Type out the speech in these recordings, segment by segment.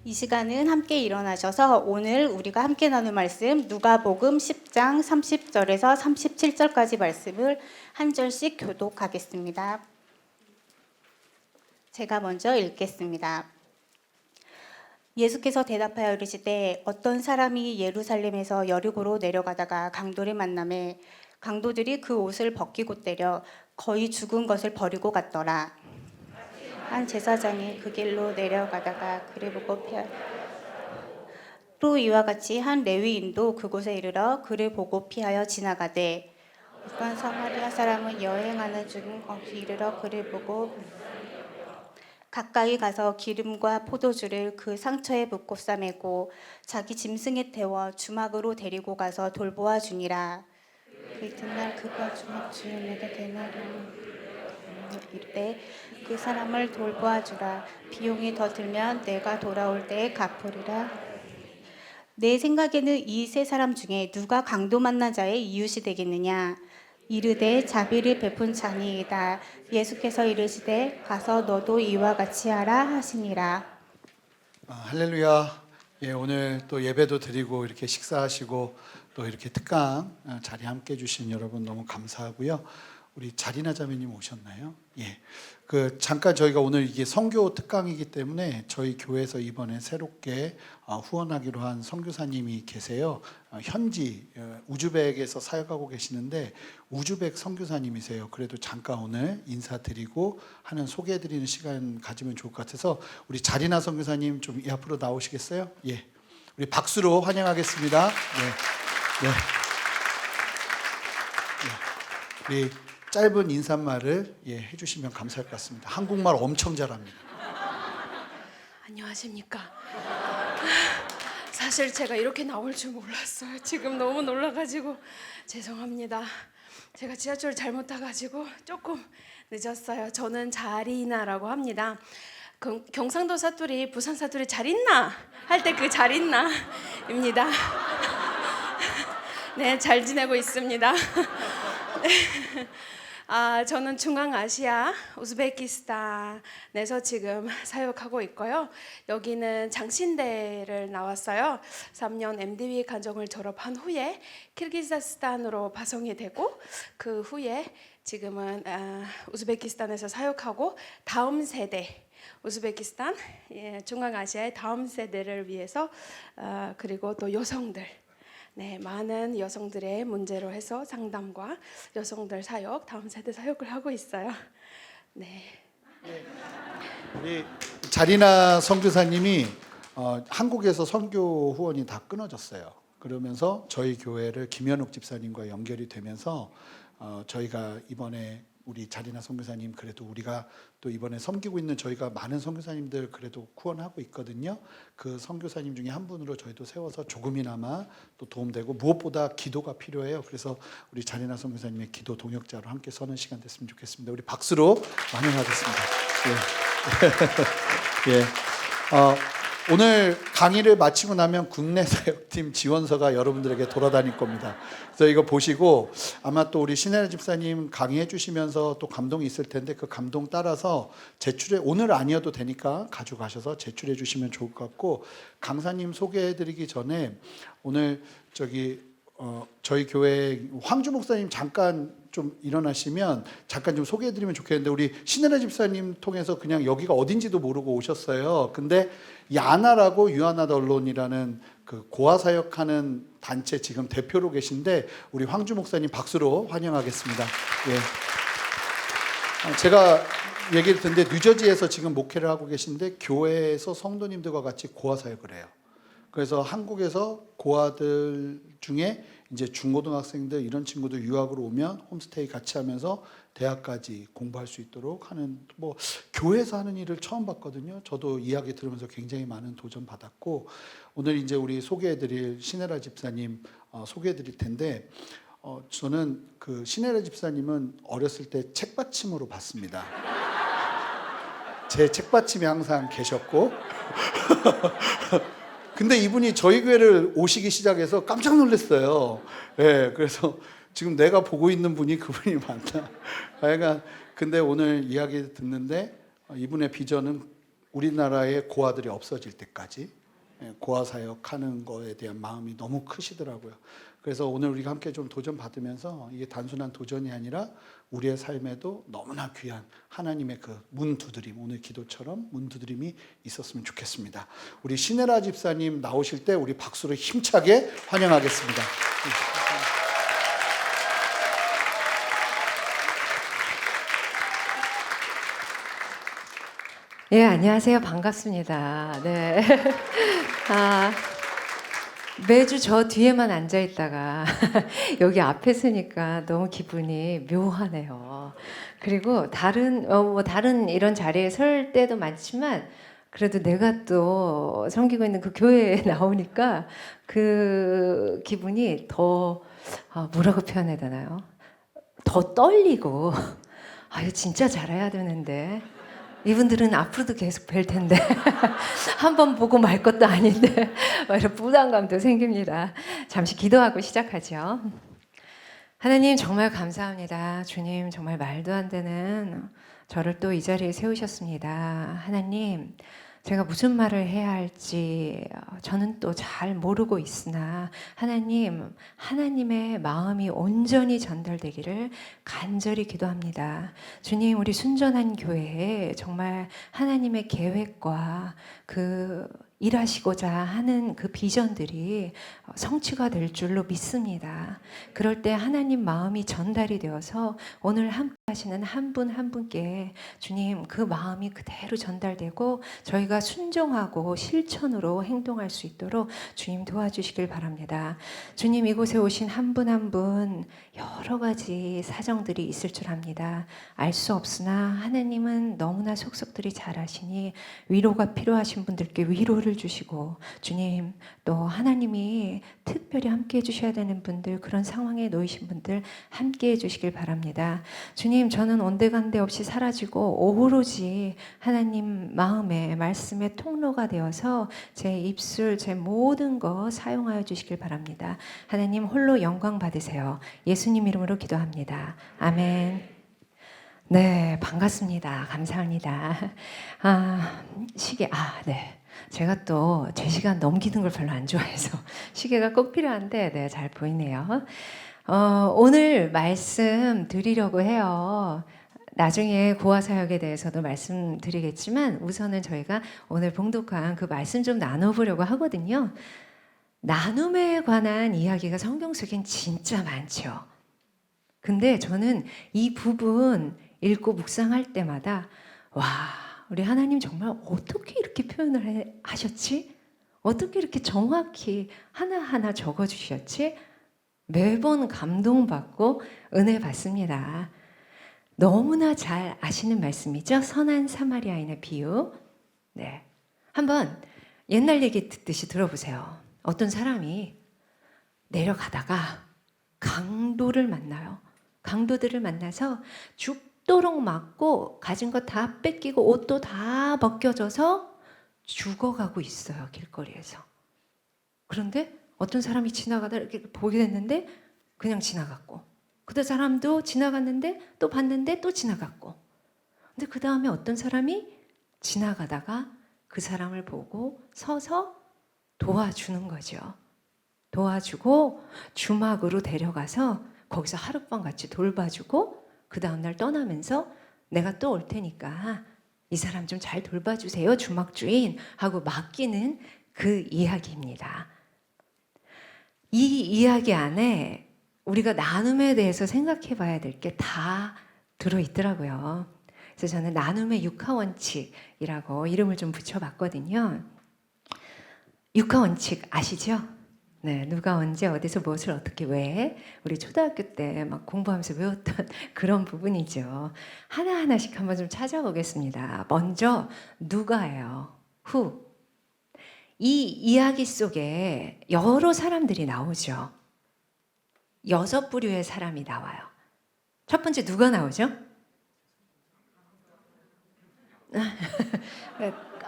이 시간은 함께 일어나셔서 오늘 우리가 함께 나눌 말씀 누가복음 10장 30절에서 37절까지 말씀을 한 절씩 교독하겠습니다. 제가 먼저 읽겠습니다. 예수께서 대답하여 이르시되 어떤 사람이 예루살렘에서 여리고로 내려가다가 강도를 만나매 강도들이 그 옷을 벗기고 때려 거의 죽은 것을 버리고 갔더라. 한 제사장이 그 길로 내려가다가 그를 보고 또 이와 같이 한 레위인도 그곳에 이르러 그를 보고 피하여 지나가되 어떤 사마리아 사람은 여행하는 중 거기 이르러 그를 보고 가까이 가서 기름과 포도주를 그 상처에 붓고 싸매고 자기 짐승에 태워 주막으로 데리고 가서 돌보아 주니라. 그 이튿날 그가 주막 주인에게 데나리온 이르되 그 사람을 돌보아 주라. 비용이 더 들면 내가 돌아올 때에 갚으리라. 내 생각에는 이 세 사람 중에 누가 강도 만난 자의 이웃이 되겠느냐? 이르되 자비를 베푼 자니이다. 예수께서 이르시되 가서 너도 이와 같이 하라 하시니라. 할렐루야. 예, 오늘 또 예배도 드리고 이렇게 식사하시고 또 이렇게 특강 자리 함께 해주신 여러분 너무 감사하고요. 우리 자리나 자매님 오셨나요? 예. 잠깐 저희가 오늘 이게 선교 특강이기 때문에 저희 교회에서 이번에 새롭게 후원하기로 한 선교사님이 계세요. 현지 우즈벡에서 사역하고 계시는데 우즈벡 선교사님이세요. 그래도 잠깐 오늘 인사드리고 하는 소개해드리는 시간 가지면 좋을 것 같아서 우리 자리나 선교사님 좀 이 앞으로 나오시겠어요? 예. 우리 박수로 환영하겠습니다. 네. 네. 우리 짧은 인사말을 해주시면 감사할 것 같습니다. 한국말 엄청 잘합니다. 안녕하십니까. 사실 제가 이렇게 나올 줄 몰랐어요. 지금 너무 놀라가지고 죄송합니다. 제가 지하철 잘못 타가지고 조금 늦었어요. 저는 자리나라고 합니다. 경상도 사투리, 부산 사투리 잘 있나? 할 때 그 잘 있나? 입니다. 네, 잘 지내고 있습니다. 저는 중앙아시아 우즈베키스탄에서 지금 사역하고 있고요. 여기는 장신대를 나왔어요. 3년 MDB 간정을 졸업한 후에 키르기즈스탄으로 파송이 되고 그 후에 지금은 우즈베키스탄에서 사역하고 다음 세대 우즈베키스탄 중앙아시아의 다음 세대를 위해서 그리고 또 여성들 많은 여성들의 문제로 해서 상담과 여성들 사역, 다음 세대 사역을 하고 있어요. 네. 우리 자리나 선교사님이 한국에서 선교 후원이 다 끊어졌어요. 그러면서 저희 교회를 김현욱 집사님과 연결이 되면서 저희가 이번에 우리 자리나 선교사님 그래도 우리가 또 이번에 섬기고 있는 저희가 많은 선교사님들 그래도 후원하고 있거든요. 그 선교사님 중에 한 분으로 저희도 세워서 조금이나마 또 도움되고 무엇보다 기도가 필요해요. 그래서 우리 자리나 선교사님의 기도 동역자로 함께 서는 시간 됐으면 좋겠습니다. 우리 박수로 환영하겠습니다. 예. 예. 오늘 강의를 마치고 나면 국내 사역팀 지원서가 여러분들에게 돌아다닐 겁니다. 그래서 이거 보시고 아마 또 우리 신혜라 집사님 강의해 주시면서 또 감동이 있을 텐데 그 감동 따라서 제출해 오늘 아니어도 되니까 가져가셔서 제출해 주시면 좋을 것 같고 강사님 소개해 드리기 전에 오늘 저희 교회 황주 목사님 잠깐 좀 일어나시면 잠깐 좀 소개해드리면 좋겠는데 우리 신혜라 집사님 통해서 그냥 여기가 어딘지도 모르고 오셨어요. 근데 야나라고 유아나다 언론이라는 그 고아 사역하는 단체 지금 대표로 계신데 우리 황주 목사님 박수로 환영하겠습니다. 예. 제가 얘기를 듣는데 뉴저지에서 지금 목회를 하고 계신데 교회에서 성도님들과 같이 고아 사역을 해요. 그래서 한국에서 고아들 중에 이제 중고등학생들 이런 친구들 유학으로 오면 홈스테이 같이 하면서 대학까지 공부할 수 있도록 하는 교회에서 하는 일을 처음 봤거든요. 저도 이야기 들으면서 굉장히 많은 도전 받았고 오늘 이제 우리 소개해드릴 신혜라 집사님 소개해드릴 텐데 저는 그 신혜라 집사님은 어렸을 때 책받침으로 봤습니다. 제 책받침에 항상 계셨고 근데 이분이 저희 교회를 오시기 시작해서 깜짝 놀랐어요. 예, 그래서 지금 내가 보고 있는 분이 그분이 맞나. 하여간 근데 오늘 이야기 듣는데 이분의 비전은 우리나라의 고아들이 없어질 때까지 고아 사역하는 거에 대한 마음이 너무 크시더라고요. 그래서 오늘 우리가 함께 좀 도전 받으면서 이게 단순한 도전이 아니라 우리의 삶에도 너무나 귀한 하나님의 그 문두드림, 오늘 기도처럼 문두드림이 있었으면 좋겠습니다. 우리 신혜라 집사님 나오실 때 우리 박수로 힘차게 환영하겠습니다. 예, 안녕하세요. 반갑습니다. 네. 매주 저 뒤에만 앉아 있다가 여기 앞에 서니까 너무 기분이 묘하네요. 그리고 다른 이런 자리에 설 때도 많지만 그래도 내가 또 섬기고 있는 그 교회에 나오니까 그 기분이 더 뭐라고 표현해야 되나요? 더 떨리고 이거 진짜 잘해야 되는데 이분들은 앞으로도 계속 뵐 텐데 한 번 보고 말 것도 아닌데 이런 부담감도 생깁니다. 잠시 기도하고 시작하죠. 하나님 정말 감사합니다. 주님 정말 말도 안 되는 저를 또 이 자리에 세우셨습니다. 하나님 제가 무슨 말을 해야 할지 저는 또 잘 모르고 있으나 하나님의 마음이 온전히 전달되기를 간절히 기도합니다. 주님, 우리 순전한 교회에 정말 하나님의 계획과 그 일하시고자 하는 그 비전들이 성취가 될 줄로 믿습니다. 그럴 때 하나님 마음이 전달이 되어서 오늘 함께 하시는 한 분 한 분께 주님 그 마음이 그대로 전달되고 저희가 순종하고 실천으로 행동할 수 있도록 주님 도와주시길 바랍니다. 주님, 이곳에 오신 한 분 한 분 여러 가지 사정들이 있을 줄 압니다. 알 수 없으나 하나님은 너무나 속속들이 잘 아시니 위로가 필요하신 분들께 위로를 주시고 주님 또 하나님이 특별히 함께 해주셔야 되는 분들, 그런 상황에 놓이신 분들 함께 해주시길 바랍니다. 주님, 저는 온데간데 없이 사라지고 오로지 하나님 마음의 말씀의 통로가 되어서 제 입술, 제 모든 것 사용하여 주시길 바랍니다. 하나님 홀로 영광 받으세요. 예수님 이름으로 기도합니다. 아멘. 네, 반갑습니다. 감사합니다. 시계, 네. 제가 또 제 시간 넘기는 걸 별로 안 좋아해서 시계가 꼭 필요한데 네, 잘 보이네요. 오늘 말씀 드리려고 해요. 나중에 고아 사역에 대해서도 말씀드리겠지만 우선은 저희가 오늘 봉독한 그 말씀 좀 나눠보려고 하거든요. 나눔에 관한 이야기가 성경 속엔 진짜 많죠. 근데 저는 이 부분 읽고 묵상할 때마다 와, 우리 하나님 정말 어떻게 이렇게 표현을 하셨지? 어떻게 이렇게 정확히 하나하나 적어주셨지? 매번 감동받고 은혜 받습니다. 너무나 잘 아시는 말씀이죠. 선한 사마리아인의 비유. 네, 한번 옛날 얘기 듣듯이 들어보세요. 어떤 사람이 내려가다가 강도를 만나요. 강도들을 만나서 죽도록 맞고 가진 거 다 뺏기고 옷도 다 벗겨져서 죽어가고 있어요. 길거리에서. 그런데 어떤 사람이 지나가다 이렇게 보게 됐는데 그냥 지나갔고, 그 사람도 지나갔는데 또 봤는데 또 지나갔고, 근데 그 다음에 어떤 사람이 지나가다가 그 사람을 보고 서서 도와주는 거죠. 도와주고 주막으로 데려가서 거기서 하룻밤 같이 돌봐주고 그 다음날 떠나면서 내가 또 올 테니까 이 사람 좀 잘 돌봐주세요, 주막 주인 하고 맡기는 그 이야기입니다. 이 이야기 안에 우리가 나눔에 대해서 생각해 봐야 될 게 다 들어있더라고요. 그래서 저는 나눔의 육하원칙이라고 이름을 좀 붙여봤거든요. 육하원칙 아시죠? 네, 누가 언제 어디서 무엇을 어떻게 왜 우리 초등학교 때 막 공부하면서 외웠던 그런 부분이죠. 하나하나씩 한번 좀 찾아보겠습니다. 먼저 누가예요. 후. 이 이야기 속에 여러 사람들이 나오죠. 6부류의 사람이 나와요. 첫 번째 누가 나오죠?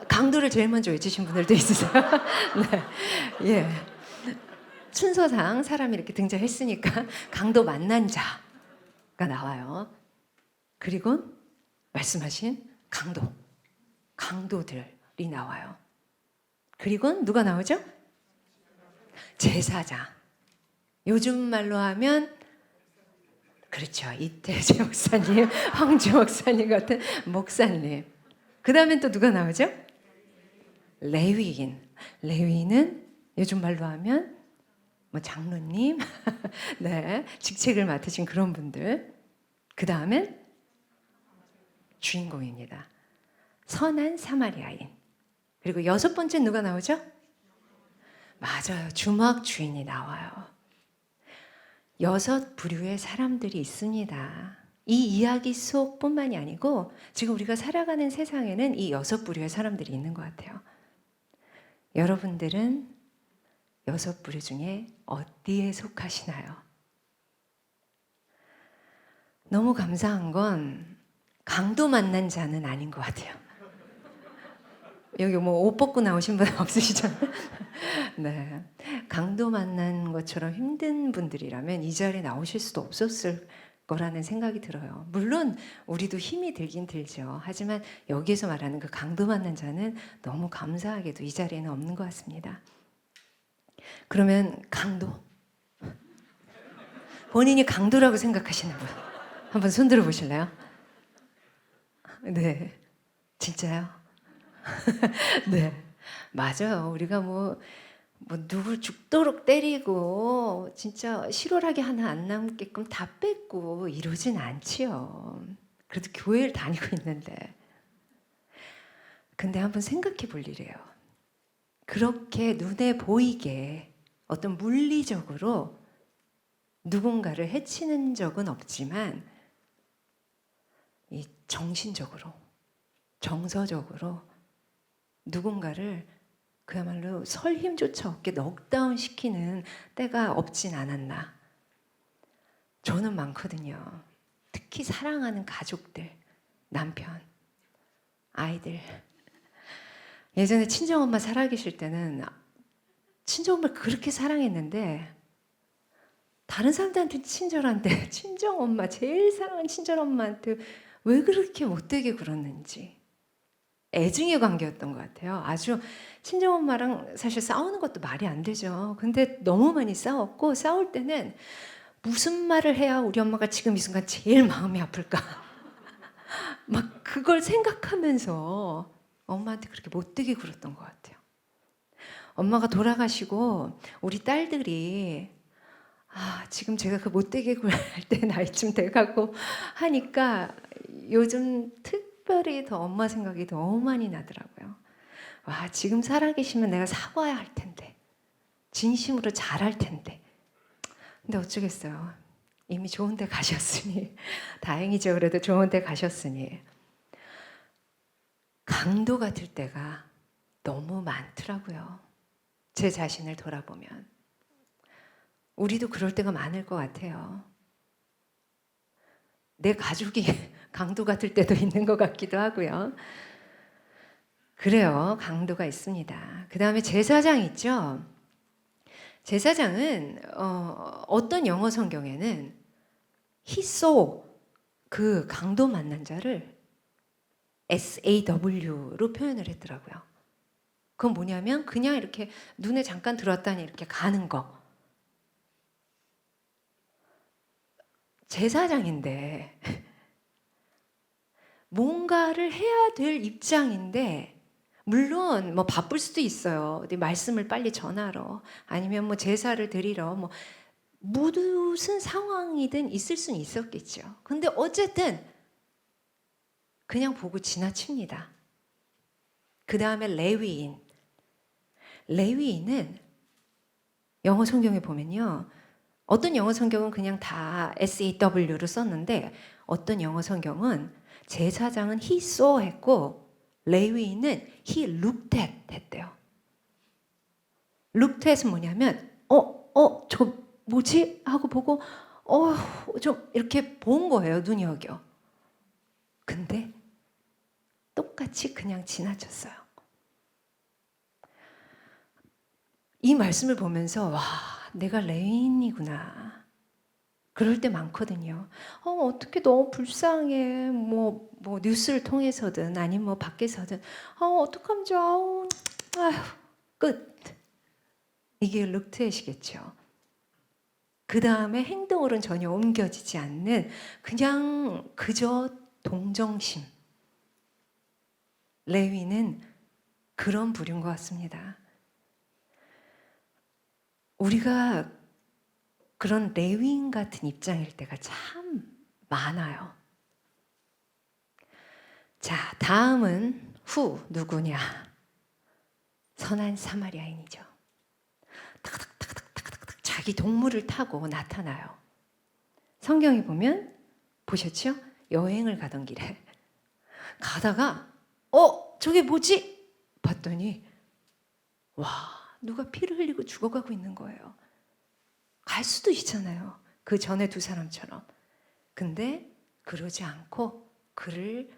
강도를 제일 먼저 외치신 분들도 있으세요. 네, 예. 순서상 사람이 이렇게 등장했으니까 강도 만난 자가 나와요. 그리고 말씀하신 강도 강도들이 나와요. 그리고 누가 나오죠? 제사장. 요즘 말로 하면 그렇죠. 이태재 목사님, 황주 목사님 같은 목사님. 그 다음엔 또 누가 나오죠? 레위인. 레위인은 요즘 말로 하면 뭐 장로님, 네, 직책을 맡으신 그런 분들. 그 다음엔 주인공입니다. 선한 사마리아인. 그리고 6번째 누가 나오죠? 맞아요. 주막 주인이 나와요. 6 부류의 사람들이 있습니다. 이 이야기 속뿐만이 아니고 지금 우리가 살아가는 세상에는 이 6 부류의 사람들이 있는 것 같아요. 여러분들은 6 부류 중에 어디에 속하시나요? 너무 감사한 건 강도 만난 자는 아닌 것 같아요. 여기 뭐 옷 벗고 나오신 분 없으시잖아요. 네, 강도 만난 것처럼 힘든 분들이라면 이 자리에 나오실 수도 없었을 거라는 생각이 들어요. 물론 우리도 힘이 들긴 들죠. 하지만 여기에서 말하는 그 강도 만난 자는 너무 감사하게도 이 자리에는 없는 것 같습니다. 그러면 강도, 본인이 강도라고 생각하시는 분 한번 손 들어 보실래요? 네, 진짜요? 네, 맞아요. 우리가 뭐 누굴 죽도록 때리고 진짜 실오라기 하나 안 남게끔 다 뺏고 이러진 않지요. 그래도 교회를 다니고 있는데. 근데 한번 생각해 볼 일이에요. 그렇게 눈에 보이게 어떤 물리적으로 누군가를 해치는 적은 없지만 이 정신적으로, 정서적으로 누군가를 그야말로 설 힘조차 없게 넉다운 시키는 때가 없진 않았나. 저는 많거든요. 특히 사랑하는 가족들, 남편, 아이들. 예전에 친정엄마 살아계실 때는 친정엄마를 그렇게 사랑했는데 다른 사람들한테 친절한데 친정엄마, 제일 사랑하는 친정엄마한테 왜 그렇게 못되게 굴었는지 애증의 관계였던 것 같아요. 아주 친정엄마랑 사실 싸우는 것도 말이 안 되죠. 근데 너무 많이 싸웠고 싸울 때는 무슨 말을 해야 우리 엄마가 지금 이 순간 제일 마음이 아플까 막 그걸 생각하면서 엄마한테 그렇게 못되게 굴었던 것 같아요. 엄마가 돌아가시고 우리 딸들이 지금 제가 그 못되게 굴 때 나이쯤 돼가고 하니까 요즘 특별히 더 엄마 생각이 너무 많이 나더라고요. 와, 지금 살아계시면 내가 사과해야 할 텐데, 진심으로 잘할 텐데. 근데 어쩌겠어요. 이미 좋은 데 가셨으니 다행이죠. 그래도 좋은 데 가셨으니 강도가 될 때가 너무 많더라고요. 제 자신을 돌아보면 우리도 그럴 때가 많을 것 같아요. 내 가족이 강도가 될 때도 있는 것 같기도 하고요. 그래요. 강도가 있습니다. 그 다음에 제사장 있죠. 제사장은 어떤 영어 성경에는 he saw 그 강도 만난 자를 SAW로 표현을 했더라고요. 그건 뭐냐면 그냥 이렇게 눈에 잠깐 들어왔다니 이렇게 가는 거. 제사장인데 뭔가를 해야 될 입장인데 물론 뭐 바쁠 수도 있어요. 어디 말씀을 빨리 전하러 아니면 뭐 제사를 드리러 뭐 무슨 상황이든 있을 수는 있었겠죠. 근데 어쨌든 그냥 보고 지나칩니다. 그 다음에 레위인. 레위인은 영어 성경에 보면요. 어떤 영어 성경은 그냥 다 SAW로 썼는데 어떤 영어 성경은 제사장은 he saw 했고 레위인은 he looked at 했대요. looked at은 뭐냐면 저 뭐지? 하고 보고 좀 이렇게 본 거예요. 눈이 여겨. 근데 똑같이 그냥 지나쳤어요. 이 말씀을 보면서 와, 내가 레위인이구나. 그럴 때 많거든요. 어떻게 너무 불쌍해. 뭐 뉴스를 통해서든 아니면 뭐 밖에서든 어떡하면 좋아. 아휴, 끝. 이게 륵트의시겠죠. 그 다음에 행동으로는 전혀 옮겨지지 않는 그냥 그저 동정심. 레위는 그런 부류인 것 같습니다. 우리가 그런 레위인 같은 입장일 때가 참 많아요. 자, 다음은 누구냐? 선한 사마리아인이죠. 탁탁탁탁탁탁 자기 동물을 타고 나타나요. 성경에 보면 보셨죠? 여행을 가던 길에 가다가 저게 뭐지? 봤더니 와, 누가 피를 흘리고 죽어가고 있는 거예요. 갈 수도 있잖아요. 그 전에 두 사람처럼. 근데 그러지 않고 그를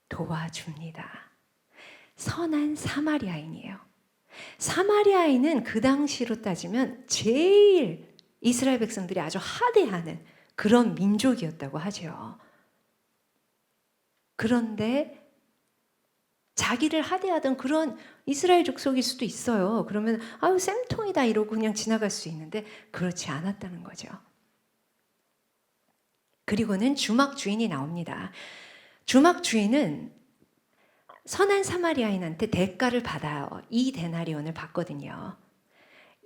도와줍니다. 선한 사마리아인이에요. 사마리아인은 그 당시로 따지면 제일 이스라엘 백성들이 아주 하대하는 그런 민족이었다고 하죠. 그런데 자기를 하대하던 그런 이스라엘 족속일 수도 있어요. 그러면 아유 쌤통이다 이러고 그냥 지나갈 수 있는데 그렇지 않았다는 거죠. 그리고는 주막 주인이 나옵니다. 주막 주인은 선한 사마리아인한테 대가를 받아요. 2데나리온을 받거든요.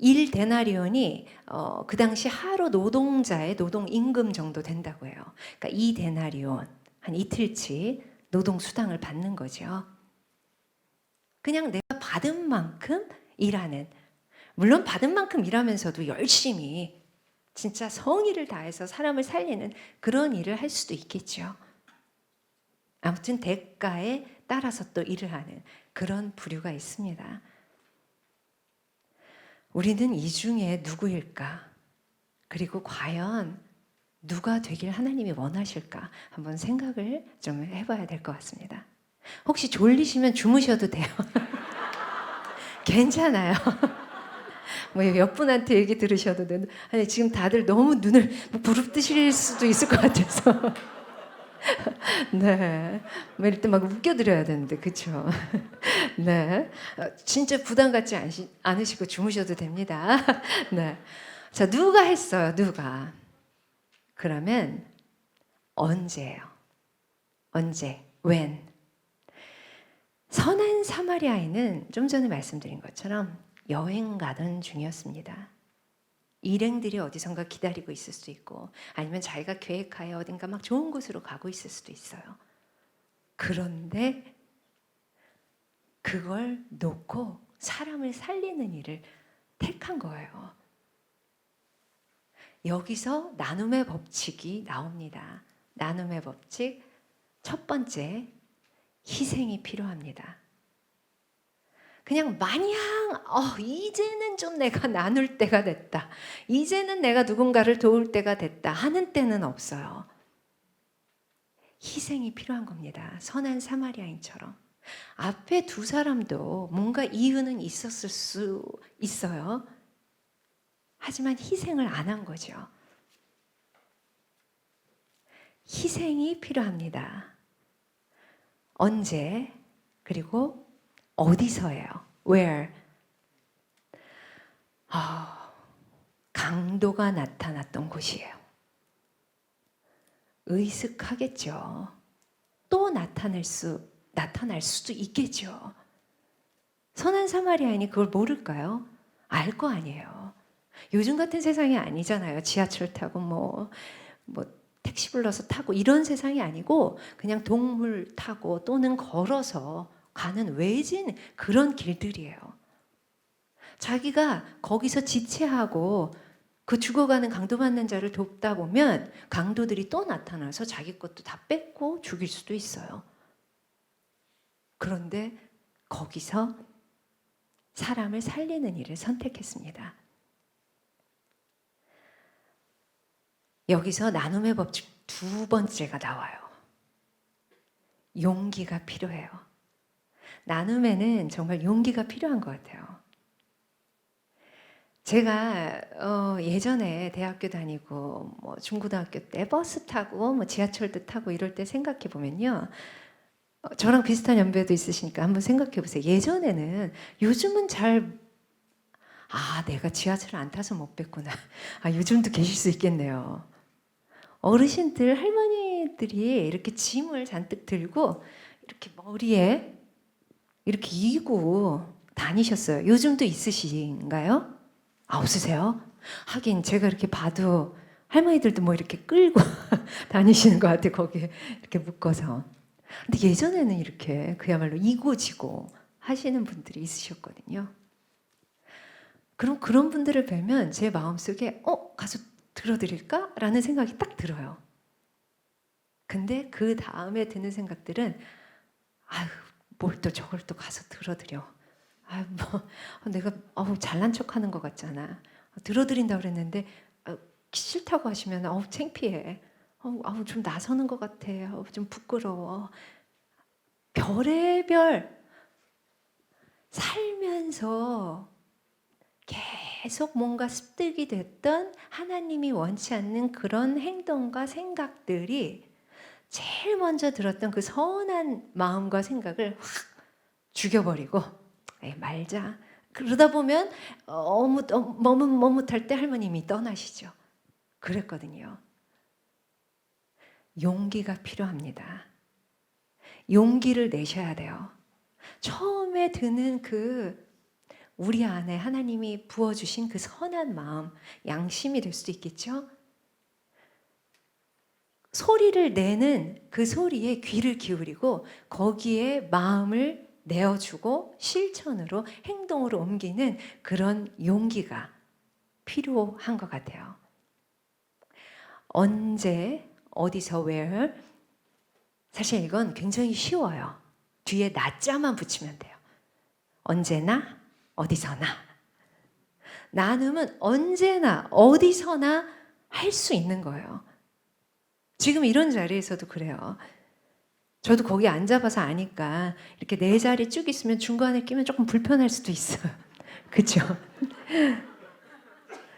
1데나리온이 그 당시 하루 노동자의 노동 임금 정도 된다고 해요. 그러니까 2데나리온, 한 이틀치 노동 수당을 받는 거죠. 그냥 내가 받은 만큼 일하는, 물론 받은 만큼 일하면서도 열심히 진짜 성의를 다해서 사람을 살리는 그런 일을 할 수도 있겠죠. 아무튼 대가에 따라서 또 일을 하는 그런 부류가 있습니다. 우리는 이 중에 누구일까? 그리고 과연 누가 되길 하나님이 원하실까? 한번 생각을 좀 해봐야 될 것 같습니다. 혹시 졸리시면 주무셔도 돼요. 괜찮아요. 뭐 몇 분한테 얘기 들으셔도 돼요. 아니 지금 다들 너무 눈을 부릅뜨실 수도 있을 것 같아서. 네, 뭐 이럴 때 막 웃겨드려야 되는데 그렇죠? 네, 진짜 부담 갖지 않으시고 주무셔도 됩니다. 네, 자 누가 했어요? 누가? 그러면 언제예요? 언제? when? 선한 사마리아인은 좀 전에 말씀드린 것처럼 여행 가던 중이었습니다. 일행들이 어디선가 기다리고 있을 수도 있고 아니면 자기가 계획하여 어딘가 막 좋은 곳으로 가고 있을 수도 있어요. 그런데 그걸 놓고 사람을 살리는 일을 택한 거예요. 여기서 나눔의 법칙이 나옵니다. 나눔의 법칙 첫 번째, 희생이 필요합니다. 그냥 마냥 이제는 좀 내가 나눌 때가 됐다. 이제는 내가 누군가를 도울 때가 됐다 하는 때는 없어요. 희생이 필요한 겁니다. 선한 사마리아인처럼. 앞에 두 사람도 뭔가 이유는 있었을 수 있어요. 하지만 희생을 안 한 거죠. 희생이 필요합니다. 언제? 그리고 어디서예요? Where? 강도가 나타났던 곳이에요. 의식하겠죠. 또 나타날 수도 있겠죠. 선한 사마리아인이 그걸 모를까요? 알 거 아니에요. 요즘 같은 세상이 아니잖아요. 지하철 타고 뭐 택시 불러서 타고 이런 세상이 아니고 그냥 동물 타고 또는 걸어서 가는 외진 그런 길들이에요. 자기가 거기서 지체하고 그 죽어가는 강도받는 자를 돕다 보면 강도들이 또 나타나서 자기 것도 다 뺏고 죽일 수도 있어요. 그런데 거기서 사람을 살리는 일을 선택했습니다. 여기서 나눔의 법칙 두 번째가 나와요. 용기가 필요해요. 나눔에는 정말 용기가 필요한 것 같아요. 제가 예전에 대학교 다니고 뭐 중고등학교 때 버스 타고 뭐 지하철도 타고 이럴 때 생각해 보면요. 저랑 비슷한 연배도 있으시니까 한번 생각해 보세요. 예전에는 요즘은 내가 지하철을 안 타서 못 뵀구나. 요즘도 계실 수 있겠네요. 어르신들, 할머니들이 이렇게 짐을 잔뜩 들고 이렇게 머리에 이렇게 이고 다니셨어요. 요즘도 있으신가요? 없으세요? 하긴 제가 이렇게 봐도 할머니들도 뭐 이렇게 끌고 다니시는 것 같아요. 거기에 이렇게 묶어서. 근데 예전에는 이렇게 그야말로 이고지고 하시는 분들이 있으셨거든요. 그럼 그런 분들을 뵈면 제 마음속에 가서 들어드릴까? 라는 생각이 딱 들어요. 근데 그 다음에 드는 생각들은 뭘 또 저걸 또 가서 들어드려. 내가 잘난 척하는 것 같잖아. 들어드린다고 그랬는데 싫다고 하시면 창피해. 좀 나서는 것 같아. 좀 부끄러워. 별의별 살면서 계속 뭔가 습득이 됐던 하나님이 원치 않는 그런 행동과 생각들이 제일 먼저 들었던 그 선한 마음과 생각을 확 죽여버리고 말자. 그러다 보면 머뭇할 때 할머님이 떠나시죠. 그랬거든요. 용기가 필요합니다. 용기를 내셔야 돼요. 처음에 드는 우리 안에 하나님이 부어주신 그 선한 마음, 양심이 될 수도 있겠죠. 소리를 내는 그 소리에 귀를 기울이고 거기에 마음을 내어주고 실천으로 행동으로 옮기는 그런 용기가 필요한 것 같아요. 언제, 어디서, where. 사실 이건 굉장히 쉬워요. 뒤에 나자만 붙이면 돼요. 언제나, 어디서나. 나눔은 언제나, 어디서나 할 수 있는 거예요. 지금 이런 자리에서도 그래요. 저도 거기 앉아봐서 아니까 이렇게 네 자리 쭉 있으면 중간에 끼면 조금 불편할 수도 있어요. 그렇죠?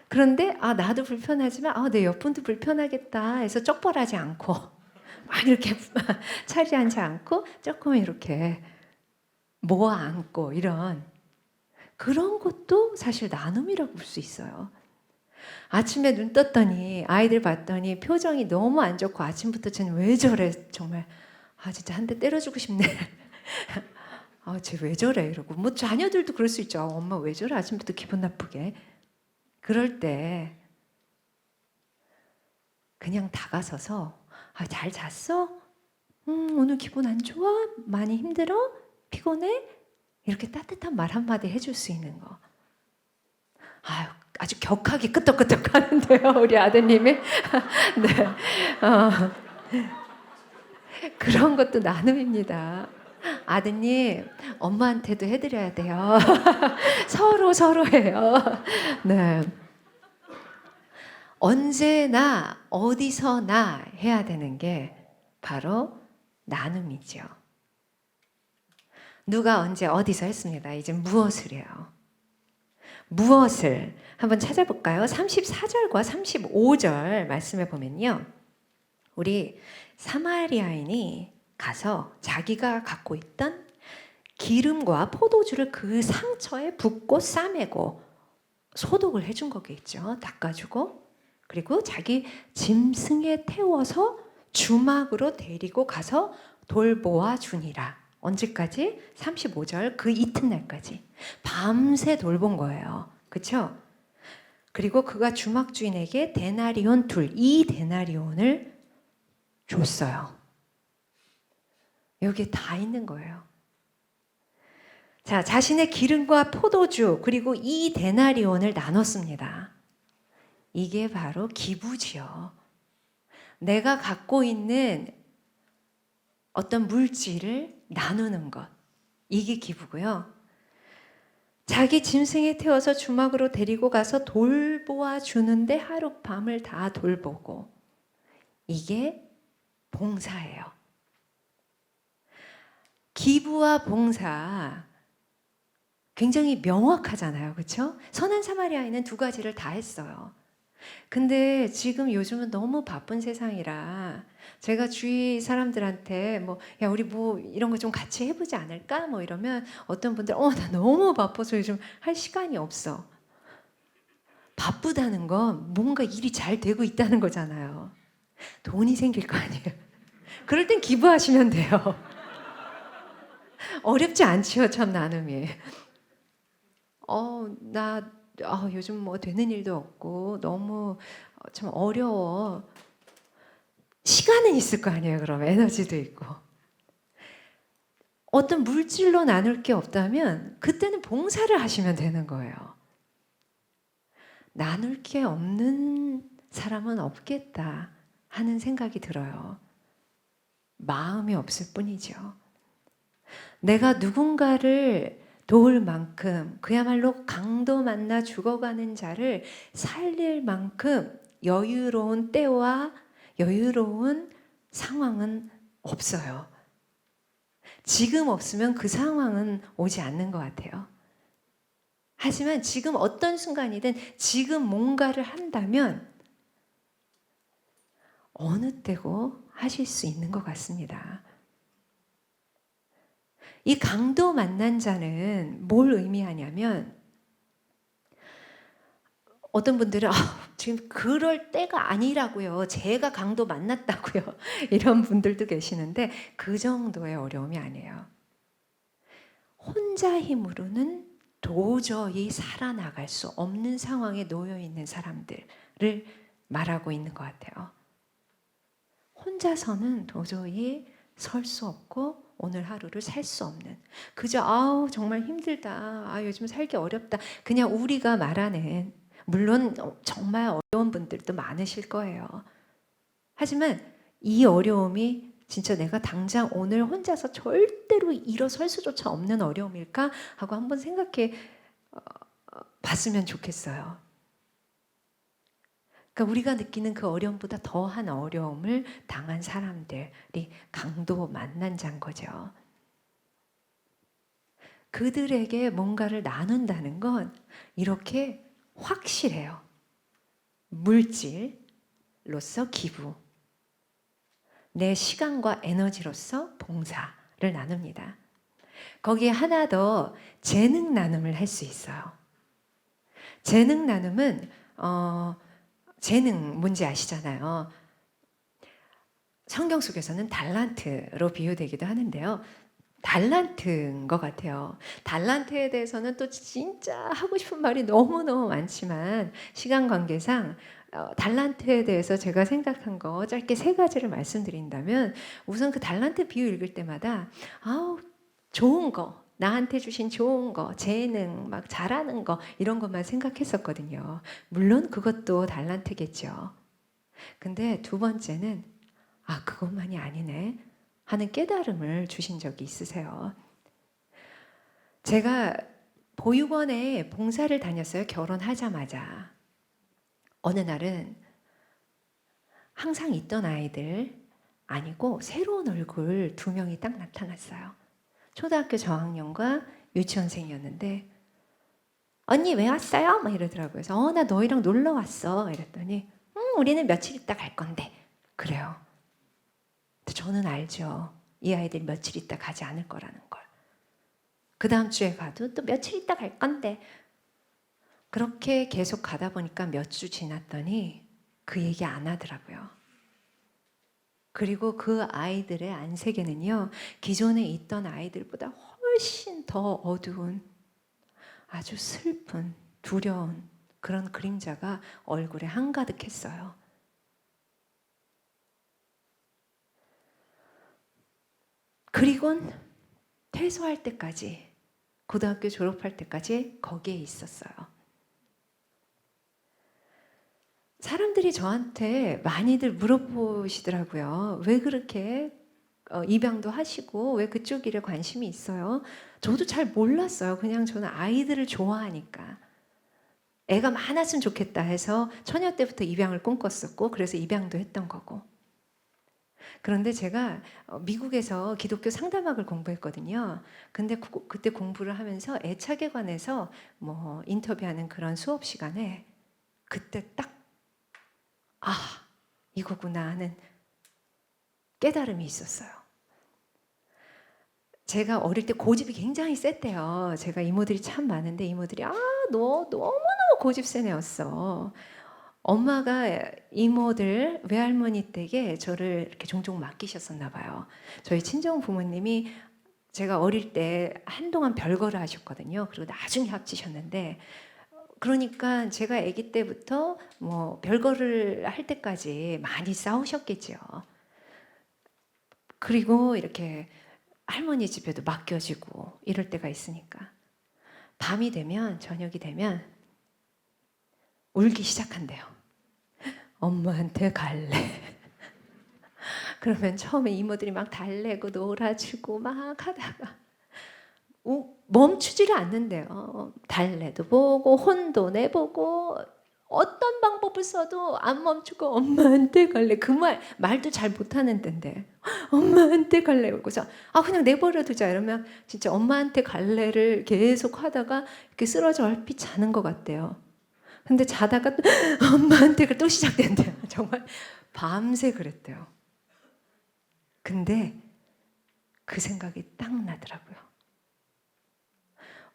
그런데 나도 불편하지만 내 옆분도 불편하겠다 해서 쪽벌하지 않고 막 이렇게 차지 앉지 않고 조금 이렇게 모아 앉고 이런 그런 것도 사실 나눔이라고 볼 수 있어요. 아침에 눈 떴더니 아이들 봤더니 표정이 너무 안 좋고 아침부터 쟤는 왜 저래 정말 진짜 한 대 때려주고 싶네. 쟤 왜 저래 이러고 뭐 자녀들도 그럴 수 있죠. 엄마 왜 저래 아침부터 기분 나쁘게. 그럴 때 그냥 다가서서 잘 잤어? 오늘 기분 안 좋아? 많이 힘들어? 피곤해? 이렇게 따뜻한 말 한마디 해줄 수 있는 거. 아주 격하게 끄떡끄떡 하는데요, 우리 아드님이. 네. 그런 것도 나눔입니다. 아드님, 엄마한테도 해드려야 돼요. 서로예요. 네. 언제나 어디서나 해야 되는 게 바로 나눔이죠. 누가 언제 어디서 했습니다. 이제 무엇을 해요? 무엇을 한번 찾아볼까요? 34절과 35절 말씀해 보면요. 우리 사마리아인이 가서 자기가 갖고 있던 기름과 포도주를 그 상처에 붓고 싸매고 소독을 해준 거겠죠. 닦아주고 그리고 자기 짐승에 태워서 주막으로 데리고 가서 돌보아 주니라. 언제까지? 35절 그 이튿날까지 밤새 돌본 거예요. 그렇죠? 그리고 그가 주막 주인에게 데나리온 이 데나리온을 줬어요. 여기에 다 있는 거예요. 자, 자신의 기름과 포도주 그리고 이 데나리온을 나눴습니다. 이게 바로 기부지요. 내가 갖고 있는 어떤 물질을 나누는 것. 이게 기부고요. 자기 짐승에 태워서 주막으로 데리고 가서 돌보아 주는데 하룻밤을 다 돌보고. 이게 봉사예요. 기부와 봉사 굉장히 명확하잖아요. 그렇죠? 선한 사마리아인은 두 가지를 다 했어요. 근데 지금 요즘은 너무 바쁜 세상이라 제가 주위 사람들한테 뭐 야 우리 뭐 이런 거 좀 같이 해보지 않을까 뭐 이러면 어떤 분들 나 너무 바빠서 요즘 할 시간이 없어. 바쁘다는 건 뭔가 일이 잘 되고 있다는 거잖아요. 돈이 생길 거 아니에요. 그럴 땐 기부하시면 돼요. 어렵지 않지요, 참 나눔이. 나 요즘 뭐 되는 일도 없고 너무 참 어려워. 시간은 있을 거 아니에요, 그럼 에너지도 있고. 어떤 물질로 나눌 게 없다면 그때는 봉사를 하시면 되는 거예요. 나눌 게 없는 사람은 없겠다 하는 생각이 들어요. 마음이 없을 뿐이죠. 내가 누군가를 도울 만큼 그야말로 강도 만나 죽어가는 자를 살릴 만큼 여유로운 때와 여유로운 상황은 없어요. 지금 없으면 그 상황은 오지 않는 것 같아요. 하지만 지금 어떤 순간이든 지금 뭔가를 한다면 어느 때고 하실 수 있는 것 같습니다. 이 강도 만난 자는 뭘 의미하냐면 어떤 분들은 지금 그럴 때가 아니라고요. 제가 강도 만났다고요. 이런 분들도 계시는데 그 정도의 어려움이 아니에요. 혼자 힘으로는 도저히 살아나갈 수 없는 상황에 놓여 있는 사람들을 말하고 있는 것 같아요. 혼자서는 도저히 설 수 없고 오늘 하루를 살 수 없는, 그저 정말 힘들다, 요즘 살기 어렵다, 그냥 우리가 말하는, 물론 정말 어려운 분들도 많으실 거예요. 하지만 이 어려움이 진짜 내가 당장 오늘 혼자서 절대로 일어설 수조차 없는 어려움일까 하고 한번 생각해 봤으면 좋겠어요. 그러니까 우리가 느끼는 그 어려움보다 더한 어려움을 당한 사람들이 강도 만난 자인 거죠. 그들에게 뭔가를 나눈다는 건 이렇게 확실해요. 물질로서 기부, 내 시간과 에너지로서 봉사를 나눕니다. 거기에 하나 더 재능 나눔을 할 수 있어요. 재능 나눔은 재능 뭔지 아시잖아요. 성경 속에서는 달란트로 비유되기도 하는데요. 달란트인 것 같아요. 달란트에 대해서는 또 진짜 하고 싶은 말이 너무너무 많지만 시간 관계상 달란트에 대해서 제가 생각한 거 짧게 3가지를 말씀드린다면, 우선 그 달란트 비유 읽을 때마다 좋은 거, 나한테 주신 좋은 거, 재능, 막 잘하는 거 이런 것만 생각했었거든요. 물론 그것도 달란트겠죠. 근데 두 번째는 그것만이 아니네 하는 깨달음을 주신 적이 있으세요. 제가 보육원에 봉사를 다녔어요. 결혼하자마자. 어느 날은 항상 있던 아이들 아니고 새로운 얼굴 2명이 딱 나타났어요. 초등학교 저학년과 유치원생이었는데 언니 왜 왔어요? 막 이러더라고요. 그래서 나 너희랑 놀러 왔어. 이랬더니 우리는 며칠 있다 갈 건데. 그래요. 저는 알죠. 이 아이들이 며칠 있다 가지 않을 거라는 걸. 그 다음 주에 가도 또 며칠 있다 갈 건데. 그렇게 계속 가다 보니까 몇 주 지났더니 그 얘기 안 하더라고요. 그리고 그 아이들의 안색에는요, 기존에 있던 아이들보다 훨씬 더 어두운, 아주 슬픈, 두려운 그런 그림자가 얼굴에 한가득했어요. 그리곤 퇴소할 때까지, 고등학교 졸업할 때까지 거기에 있었어요. 사람들이 저한테 많이들 물어보시더라고요. 왜 그렇게 입양도 하시고 왜 그쪽 일에 관심이 있어요? 저도 잘 몰랐어요. 그냥 저는 아이들을 좋아하니까. 애가 많았으면 좋겠다 해서 처녀 때부터 입양을 꿈꿨었고, 그래서 입양도 했던 거고. 그런데 제가 미국에서 기독교 상담학을 공부했거든요. 근데 그때 공부를 하면서 애착에 관해서 뭐 인터뷰하는 그런 수업 시간에 그때 딱 이거구나 하는 깨달음이 있었어요. 제가 어릴 때 고집이 굉장히 셌대요. 제가 이모들이 참 많은데 이모들이 너 너무너무 고집 센 애였어. 엄마가 이모들 외할머니 댁에 저를 이렇게 종종 맡기셨었나 봐요. 저희 친정 부모님이 제가 어릴 때 한동안 별거를 하셨거든요. 그리고 나중에 합치셨는데 그러니까 제가 아기 때부터 뭐 별거를 할 때까지 많이 싸우셨겠죠. 그리고 이렇게 할머니 집에도 맡겨지고 이럴 때가 있으니까 밤이 되면 저녁이 되면 울기 시작한대요. 엄마한테 갈래. 그러면 처음에 이모들이 막 달래고 놀아주고 막 하다가 멈추지를 않는데요. 달래도 보고 혼도 내보고 어떤 방법을 써도 안 멈추고 엄마한테 갈래. 그 말도 잘 못하는 데인데 엄마한테 갈래. 그래서 그냥 내버려 두자 이러면 진짜 엄마한테 갈래를 계속 하다가 이렇게 쓰러져 얼핏 자는 것 같대요. 근데 자다가 또 엄마한테 또 시작된대요. 정말 밤새 그랬대요. 근데 그 생각이 딱 나더라고요.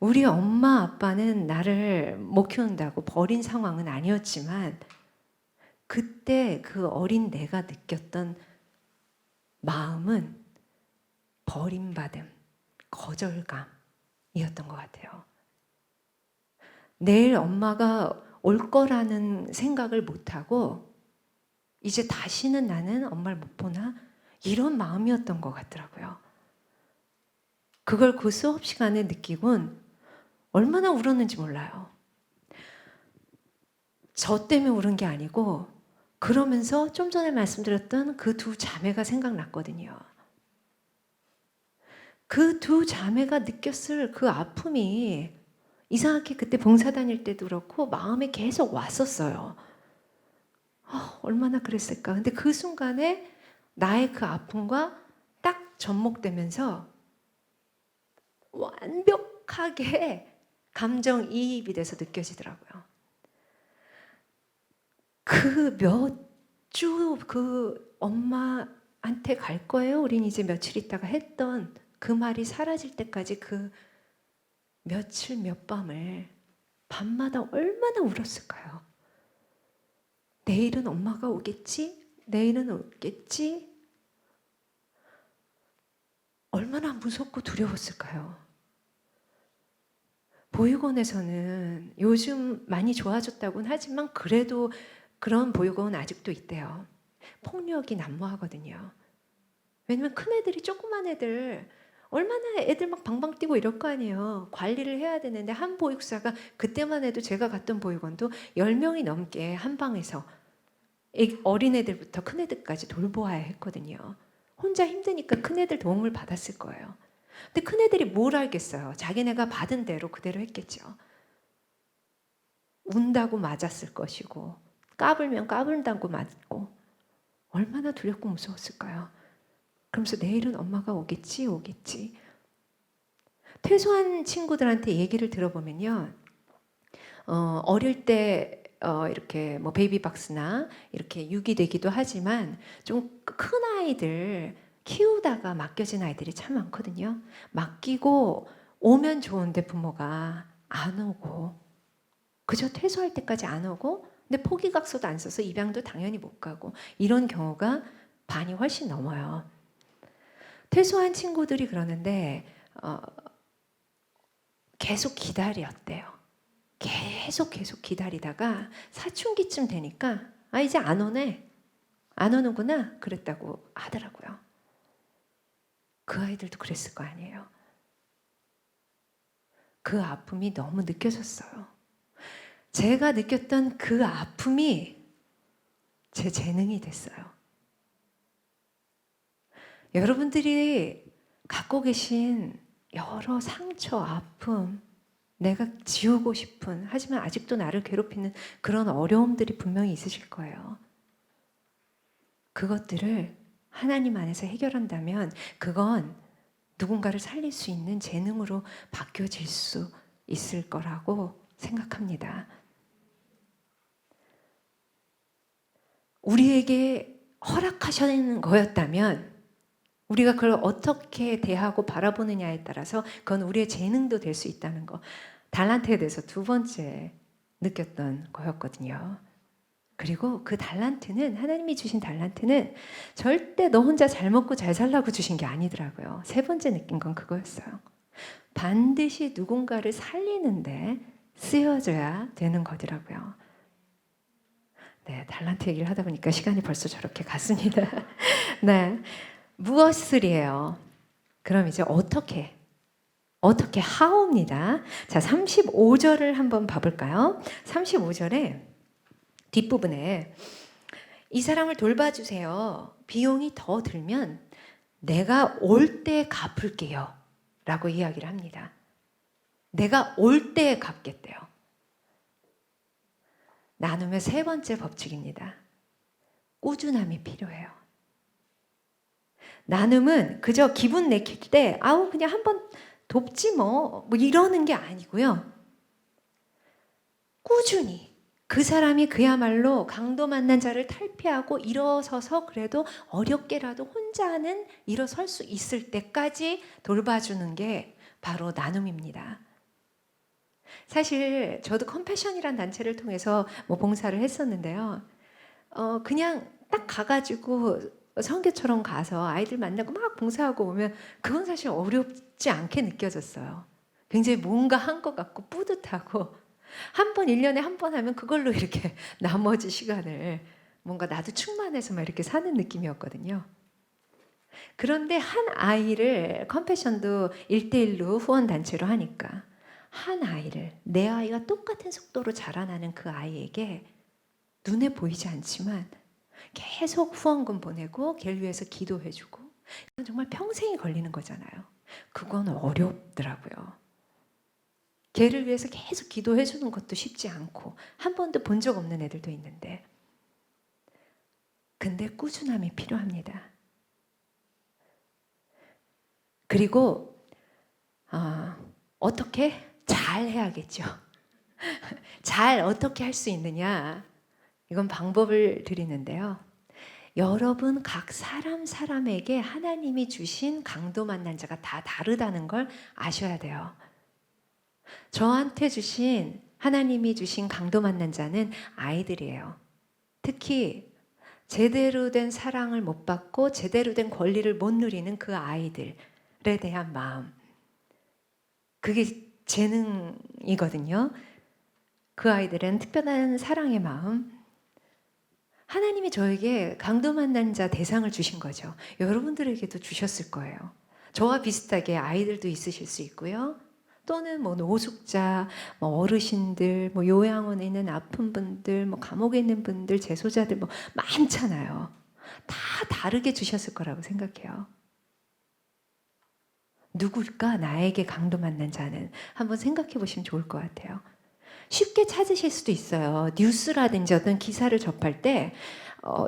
우리 엄마 아빠는 나를 못 키운다고 버린 상황은 아니었지만 그때 그 어린 내가 느꼈던 마음은 버림받음, 거절감이었던 것 같아요. 내일 엄마가 올 거라는 생각을 못하고 이제 다시는 나는 엄마를 못 보나? 이런 마음이었던 것 같더라고요. 그걸 그 수업 시간에 느끼곤 얼마나 울었는지 몰라요. 저 때문에 울은 게 아니고 그러면서 좀 전에 말씀드렸던 그 두 자매가 생각났거든요. 그 두 자매가 느꼈을 그 아픔이 이상하게 그때 봉사 다닐 때도 그렇고 마음에 계속 왔었어요. 얼마나 그랬을까. 근데 그 순간에 나의 그 아픔과 딱 접목되면서 완벽하게 감정이입이 돼서 느껴지더라고요. 그 몇 주 그 엄마한테 갈 거예요. 우린 이제 며칠 있다가 했던 그 말이 사라질 때까지 그 며칠 몇 밤을 밤마다 얼마나 울었을까요? 내일은 엄마가 오겠지? 내일은 오겠지? 얼마나 무섭고 두려웠을까요? 보육원에서는 요즘 많이 좋아졌다고는 하지만 그래도 그런 보육원은 아직도 있대요. 폭력이 난무하거든요. 왜냐면 큰 애들이 조그만 애들 얼마나 애들 막 방방 뛰고 이럴 거 아니에요. 관리를 해야 되는데 한 보육사가 그때만 해도 제가 갔던 보육원도 10명이 넘게 한 방에서 어린애들부터 큰애들까지 돌보아야 했거든요. 혼자 힘드니까 큰애들 도움을 받았을 거예요. 근데 큰애들이 뭘 알겠어요. 자기네가 받은 대로 그대로 했겠죠. 운다고 맞았을 것이고 까불면 까불다고 맞고 얼마나 두렵고 무서웠을까요? 그러면서 내일은 엄마가 오겠지 오겠지. 퇴소한 친구들한테 얘기를 들어보면요. 어릴 때 이렇게 뭐 베이비박스나 이렇게 유기되기도 하지만 좀 큰 아이들 키우다가 맡겨진 아이들이 참 많거든요. 맡기고 오면 좋은데 부모가 안 오고 그저 퇴소할 때까지 안 오고 근데 포기각서도 안 써서 입양도 당연히 못 가고 이런 경우가 반이 훨씬 넘어요. 퇴소한 친구들이 그러는데 계속 기다렸대요. 계속 기다리다가 사춘기쯤 되니까 이제 안 오네. 안 오는구나. 그랬다고 하더라고요. 그 아이들도 그랬을 거 아니에요. 그 아픔이 너무 느껴졌어요. 제가 느꼈던 그 아픔이 제 재능이 됐어요. 여러분들이 갖고 계신 여러 상처, 아픔, 내가 지우고 싶은 하지만 아직도 나를 괴롭히는 그런 어려움들이 분명히 있으실 거예요. 그것들을 하나님 안에서 해결한다면 그건 누군가를 살릴 수 있는 재능으로 바뀌어질 수 있을 거라고 생각합니다. 우리에게 허락하시는 거였다면 우리가 그걸 어떻게 대하고 바라보느냐에 따라서 그건 우리의 재능도 될 수 있다는 거. 달란트에 대해서 두 번째 느꼈던 거였거든요. 그리고 그 달란트는, 하나님이 주신 달란트는 절대 너 혼자 잘 먹고 잘 살라고 주신 게 아니더라고요. 세 번째 느낀 건 그거였어요. 반드시 누군가를 살리는데 쓰여져야 되는 거더라고요. 네, 달란트 얘기를 하다 보니까 시간이 벌써 저렇게 갔습니다. 네, 무엇을이에요? 그럼 이제 어떻게 how입니다. 자, 35절을 한번 봐볼까요? 35절에 뒷부분에 이 사람을 돌봐주세요. 비용이 더 들면 내가 올 때 갚을게요. 라고 이야기를 합니다. 내가 올 때 갚겠대요. 나눔의 세 번째 법칙입니다. 꾸준함이 필요해요. 나눔은 그저 기분 내킬 때 아우 그냥 한번 돕지 뭐 이러는 게 아니고요. 꾸준히 그 사람이 그야말로 강도 만난 자를 탈피하고 일어서서 그래도 어렵게라도 혼자는 일어설 수 있을 때까지 돌봐주는 게 바로 나눔입니다. 사실 저도 컴패션이란 단체를 통해서 봉사를 했었는데요. 그냥 딱 가가지고 선교처럼 가서 아이들 만나고 막 봉사하고 오면 그건 사실 어렵지 않게 느껴졌어요. 굉장히 뭔가 한 것 같고 뿌듯하고 한 번 1년에 한 번 하면 그걸로 이렇게 나머지 시간을 뭔가 나도 충만해서 막 이렇게 사는 느낌이었거든요. 그런데 한 아이를 컴패션도 1대1로 후원단체로 하니까 한 아이를 내 아이가 똑같은 속도로 자라나는 그 아이에게 눈에 보이지 않지만 계속 후원금 보내고 걔를 위해서 기도해주고 그건 정말 평생이 걸리는 거잖아요. 그건 어렵더라고요. 걔를 위해서 계속 기도해주는 것도 쉽지 않고 한 번도 본 적 없는 애들도 있는데 근데 꾸준함이 필요합니다. 그리고 어떻게? 잘 해야겠죠. 잘 어떻게 할 수 있느냐? 이건 방법을 드리는데요. 여러분 각 사람에게 하나님이 주신 강도 만난 자가 다 다르다는 걸 아셔야 돼요. 저한테 주신 하나님이 주신 강도 만난 자는 아이들이에요. 특히 제대로 된 사랑을 못 받고 제대로 된 권리를 못 누리는 그 아이들에 대한 마음. 그게 재능이거든요. 그 아이들은 특별한 사랑의 마음. 하나님이 저에게 강도 만난 자 대상을 주신 거죠. 여러분들에게도 주셨을 거예요. 저와 비슷하게 아이들도 있으실 수 있고요. 또는 노숙자, 어르신들, 요양원에 있는 아픈 분들, 감옥에 있는 분들, 재소자들 많잖아요. 다 다르게 주셨을 거라고 생각해요. 누굴까 나에게 강도 만난 자는 한번 생각해 보시면 좋을 것 같아요. 쉽게 찾으실 수도 있어요. 뉴스라든지 어떤 기사를 접할 때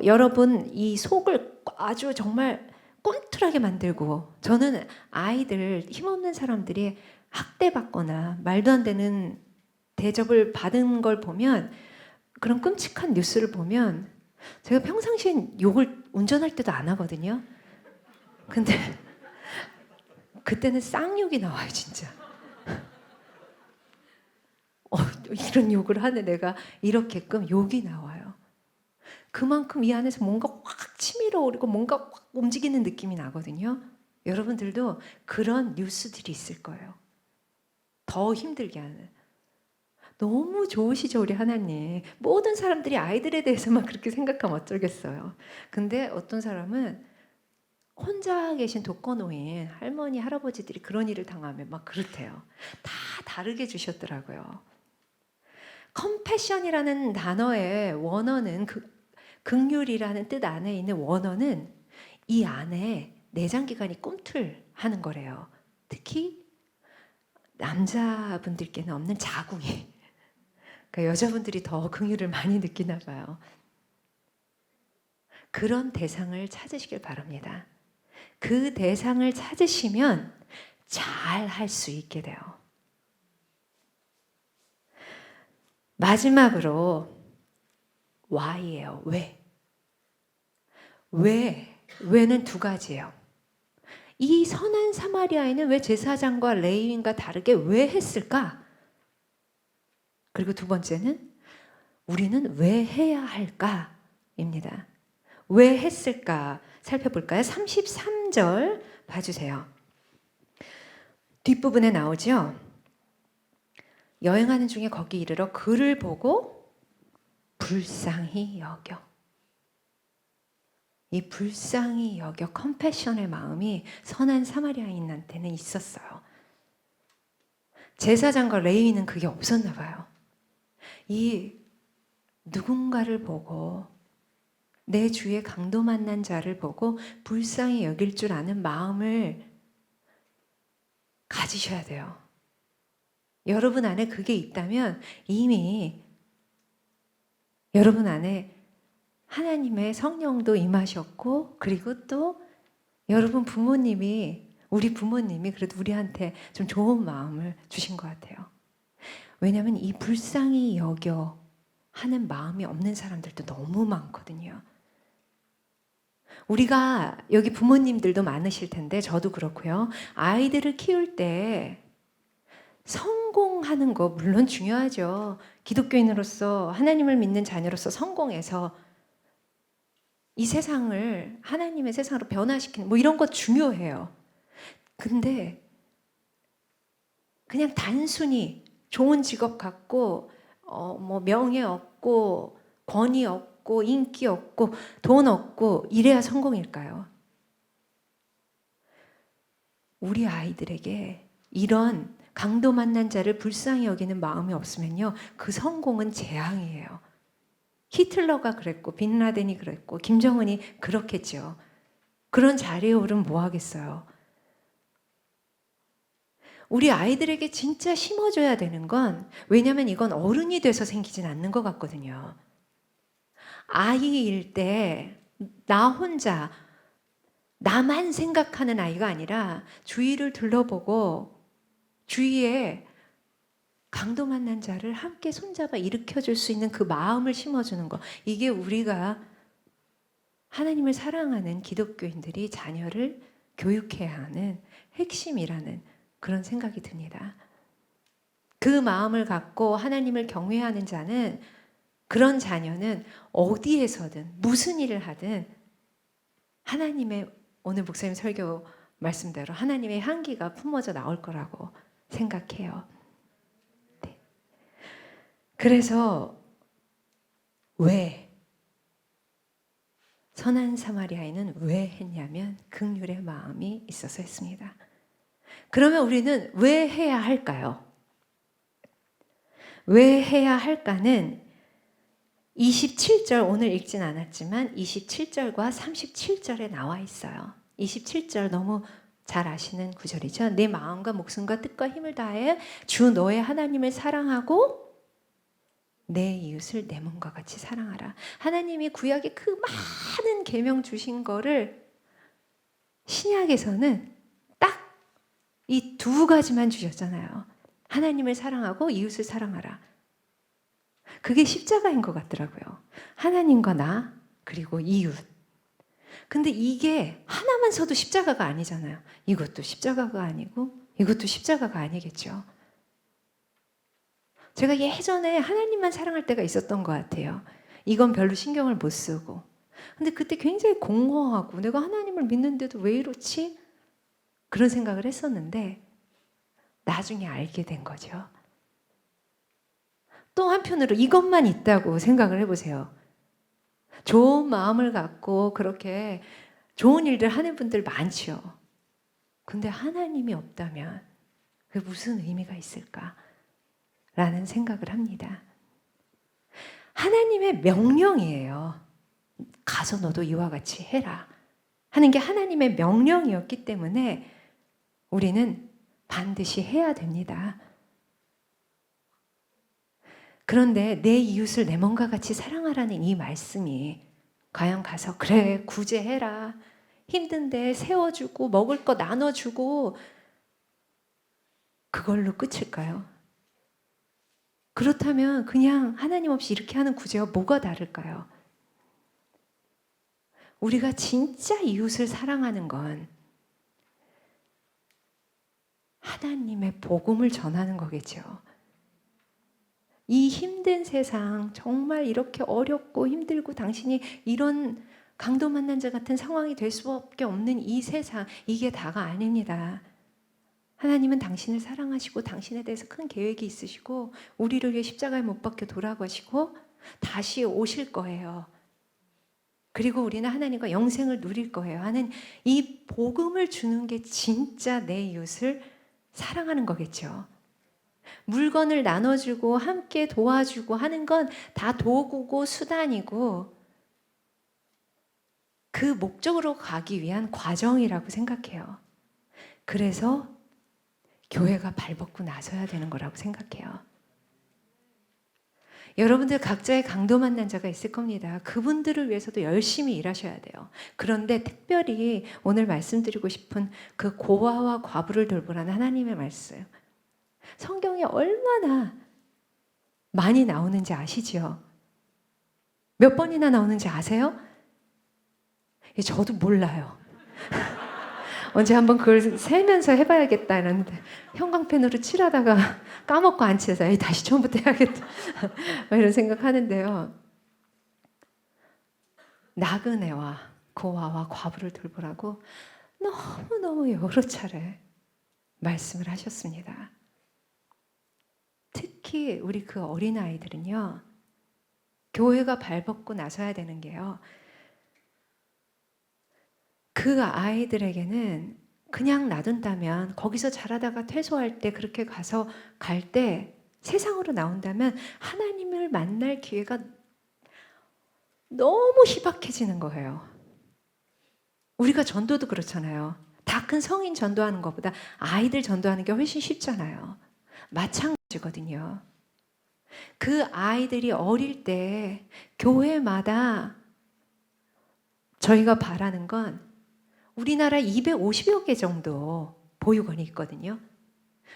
여러분 이 속을 아주 정말 꼼틀하게 만들고 저는 아이들 힘없는 사람들이 학대받거나 말도 안 되는 대접을 받은 걸 보면 그런 끔찍한 뉴스를 보면 제가 평상시엔 욕을 운전할 때도 안 하거든요. 근데 그때는 쌍욕이 나와요 진짜. 이런 욕을 하는 내가 이렇게끔 욕이 나와요. 그만큼 이 안에서 뭔가 확 치밀어 오르고 뭔가 확 움직이는 느낌이 나거든요. 여러분들도 그런 뉴스들이 있을 거예요. 더 힘들게 하는. 너무 좋으시죠 우리 하나님. 모든 사람들이 아이들에 대해서만 그렇게 생각하면 어쩌겠어요. 근데 어떤 사람은 혼자 계신 독거노인 할머니 할아버지들이 그런 일을 당하면 막 그렇대요. 다 다르게 주셨더라고요. 컴패션이라는 단어의 원어는 긍휼이라는 뜻 안에 있는 원어는 이 안에 내장기관이 꿈틀하는 거래요. 특히 남자분들께는 없는 자궁이. 그러니까 여자분들이 더 긍휼을 많이 느끼나 봐요. 그런 대상을 찾으시길 바랍니다. 그 대상을 찾으시면 잘 할 수 있게 돼요. 마지막으로 why예요. 왜? 왜는 두 가지예요. 이 선한 사마리아인은 왜 제사장과 레위인과 다르게 왜 했을까? 그리고 두 번째는 우리는 왜 해야 할까입니다. 왜 했을까 살펴볼까요? 33절 봐주세요. 뒷부분에 나오죠. 여행하는 중에 거기 이르러 그를 보고 불쌍히 여겨. 이 불쌍히 여겨 컴패션의 마음이 선한 사마리아인한테는 있었어요. 제사장과 레위인은 그게 없었나 봐요. 이 누군가를 보고 내 주위에 강도 만난 자를 보고 불쌍히 여길 줄 아는 마음을 가지셔야 돼요. 여러분 안에 그게 있다면 이미 여러분 안에 하나님의 성령도 임하셨고, 그리고 또 여러분 부모님이, 우리 부모님이 그래도 우리한테 좀 좋은 마음을 주신 것 같아요. 왜냐하면 이 불쌍히 여겨 하는 마음이 없는 사람들도 너무 많거든요. 우리가 여기 부모님들도 많으실 텐데 저도 그렇고요. 아이들을 키울 때 성공하는 거 물론 중요하죠. 기독교인으로서 하나님을 믿는 자녀로서 성공해서 이 세상을 하나님의 세상으로 변화시키는 뭐 이런 거 중요해요. 근데 그냥 단순히 좋은 직업 갖고 뭐 명예 얻고 권위 얻고 인기 얻고 돈 얻고 이래야 성공일까요? 우리 아이들에게 이런 강도 만난 자를 불쌍히 여기는 마음이 없으면요, 그 성공은 재앙이에요. 히틀러가 그랬고 빈라덴이 그랬고 김정은이 그렇겠죠. 그런 자리에 오르면 뭐 하겠어요? 우리 아이들에게 진짜 심어줘야 되는 건, 왜냐하면 이건 어른이 돼서 생기진 않는 것 같거든요. 아이일 때 나 혼자 나만 생각하는 아이가 아니라 주위를 둘러보고 주위에 강도 만난 자를 함께 손잡아 일으켜줄 수 있는 그 마음을 심어주는 거, 이게 우리가 하나님을 사랑하는 기독교인들이 자녀를 교육해야 하는 핵심이라는 그런 생각이 듭니다. 그 마음을 갖고 하나님을 경외하는 자는, 그런 자녀는 어디에서든 무슨 일을 하든 하나님의, 오늘 목사님 설교 말씀대로 하나님의 향기가 품어져 나올 거라고 생각해요. 네. 그래서 왜 선한 사마리아인은 왜 했냐면 긍휼의 마음이 있어서 했습니다. 그러면 우리는 왜 해야 할까요? 왜 해야 할까는 27절, 오늘 읽진 않았지만 27절과 37절에 나와 있어요. 27절 너무 잘 아시는 구절이죠. 내 마음과 목숨과 뜻과 힘을 다해 주 너의 하나님을 사랑하고 내 이웃을 내 몸과 같이 사랑하라. 하나님이 구약에 그 많은 계명 주신 거를 신약에서는 딱 이 두 가지만 주셨잖아요. 하나님을 사랑하고 이웃을 사랑하라. 그게 십자가인 것 같더라고요. 하나님과 나, 그리고 이웃. 근데 이게 하나만 서도 십자가가 아니잖아요. 이것도 십자가가 아니고 이것도 십자가가 아니겠죠. 제가 예전에 하나님만 사랑할 때가 있었던 것 같아요. 이건 별로 신경을 못 쓰고. 근데 그때 굉장히 공허하고 내가 하나님을 믿는데도 왜 이렇지? 그런 생각을 했었는데 나중에 알게 된 거죠. 또 한편으로 이것만 있다고 생각을 해보세요. 좋은 마음을 갖고 그렇게 좋은 일들 하는 분들 많죠. 근데 하나님이 없다면 그게 무슨 의미가 있을까? 라는 생각을 합니다. 하나님의 명령이에요. 가서 너도 이와 같이 해라 하는 게 하나님의 명령이었기 때문에 우리는 반드시 해야 됩니다. 그런데 내 이웃을 내 몸과 같이 사랑하라는 이 말씀이 과연 가서 그래 구제해라. 힘든데 세워주고 먹을 거 나눠주고 그걸로 끝일까요? 그렇다면 그냥 하나님 없이 이렇게 하는 구제와 뭐가 다를까요? 우리가 진짜 이웃을 사랑하는 건 하나님의 복음을 전하는 거겠죠. 이 힘든 세상, 정말 이렇게 어렵고 힘들고 당신이 이런 강도 만난 자 같은 상황이 될 수밖에 없는 이 세상, 이게 다가 아닙니다. 하나님은 당신을 사랑하시고 당신에 대해서 큰 계획이 있으시고 우리를 위해 십자가에 못 박혀 돌아가시고 다시 오실 거예요. 그리고 우리는 하나님과 영생을 누릴 거예요. 하는 이 복음을 주는 게 진짜 내 이웃을 사랑하는 거겠죠. 물건을 나눠주고 함께 도와주고 하는 건 다 도구고 수단이고 그 목적으로 가기 위한 과정이라고 생각해요. 그래서 교회가 발벗고 나서야 되는 거라고 생각해요. 여러분들 각자의 강도 만난 자가 있을 겁니다. 그분들을 위해서도 열심히 일하셔야 돼요. 그런데 특별히 오늘 말씀드리고 싶은 그 고아와 과부를 돌보라는 하나님의 말씀. 성경에 얼마나 많이 나오는지 아시지요? 몇 번이나 나오는지 아세요? 저도 몰라요. 언제 한번 그걸 세면서 해봐야겠다는 형광펜으로 칠하다가 까먹고 안 칠해서 다시 처음부터 해야겠다 이런 생각하는데요. 나그네와 고아와 과부를 돌보라고 너무너무 여러 차례 말씀을 하셨습니다. 특히 우리 그 어린아이들은요. 교회가 발벗고 나서야 되는 게요. 그 아이들에게는 그냥 놔둔다면 거기서 자라다가 퇴소할 때 그렇게 가서 갈 때 세상으로 나온다면 하나님을 만날 기회가 너무 희박해지는 거예요. 우리가 전도도 그렇잖아요. 다 큰 성인 전도하는 것보다 아이들 전도하는 게 훨씬 쉽잖아요. 마찬가지거든요. 그 아이들이 어릴 때 교회마다 저희가 바라는 건 우리나라 250여 개 정도 보육원이 있거든요.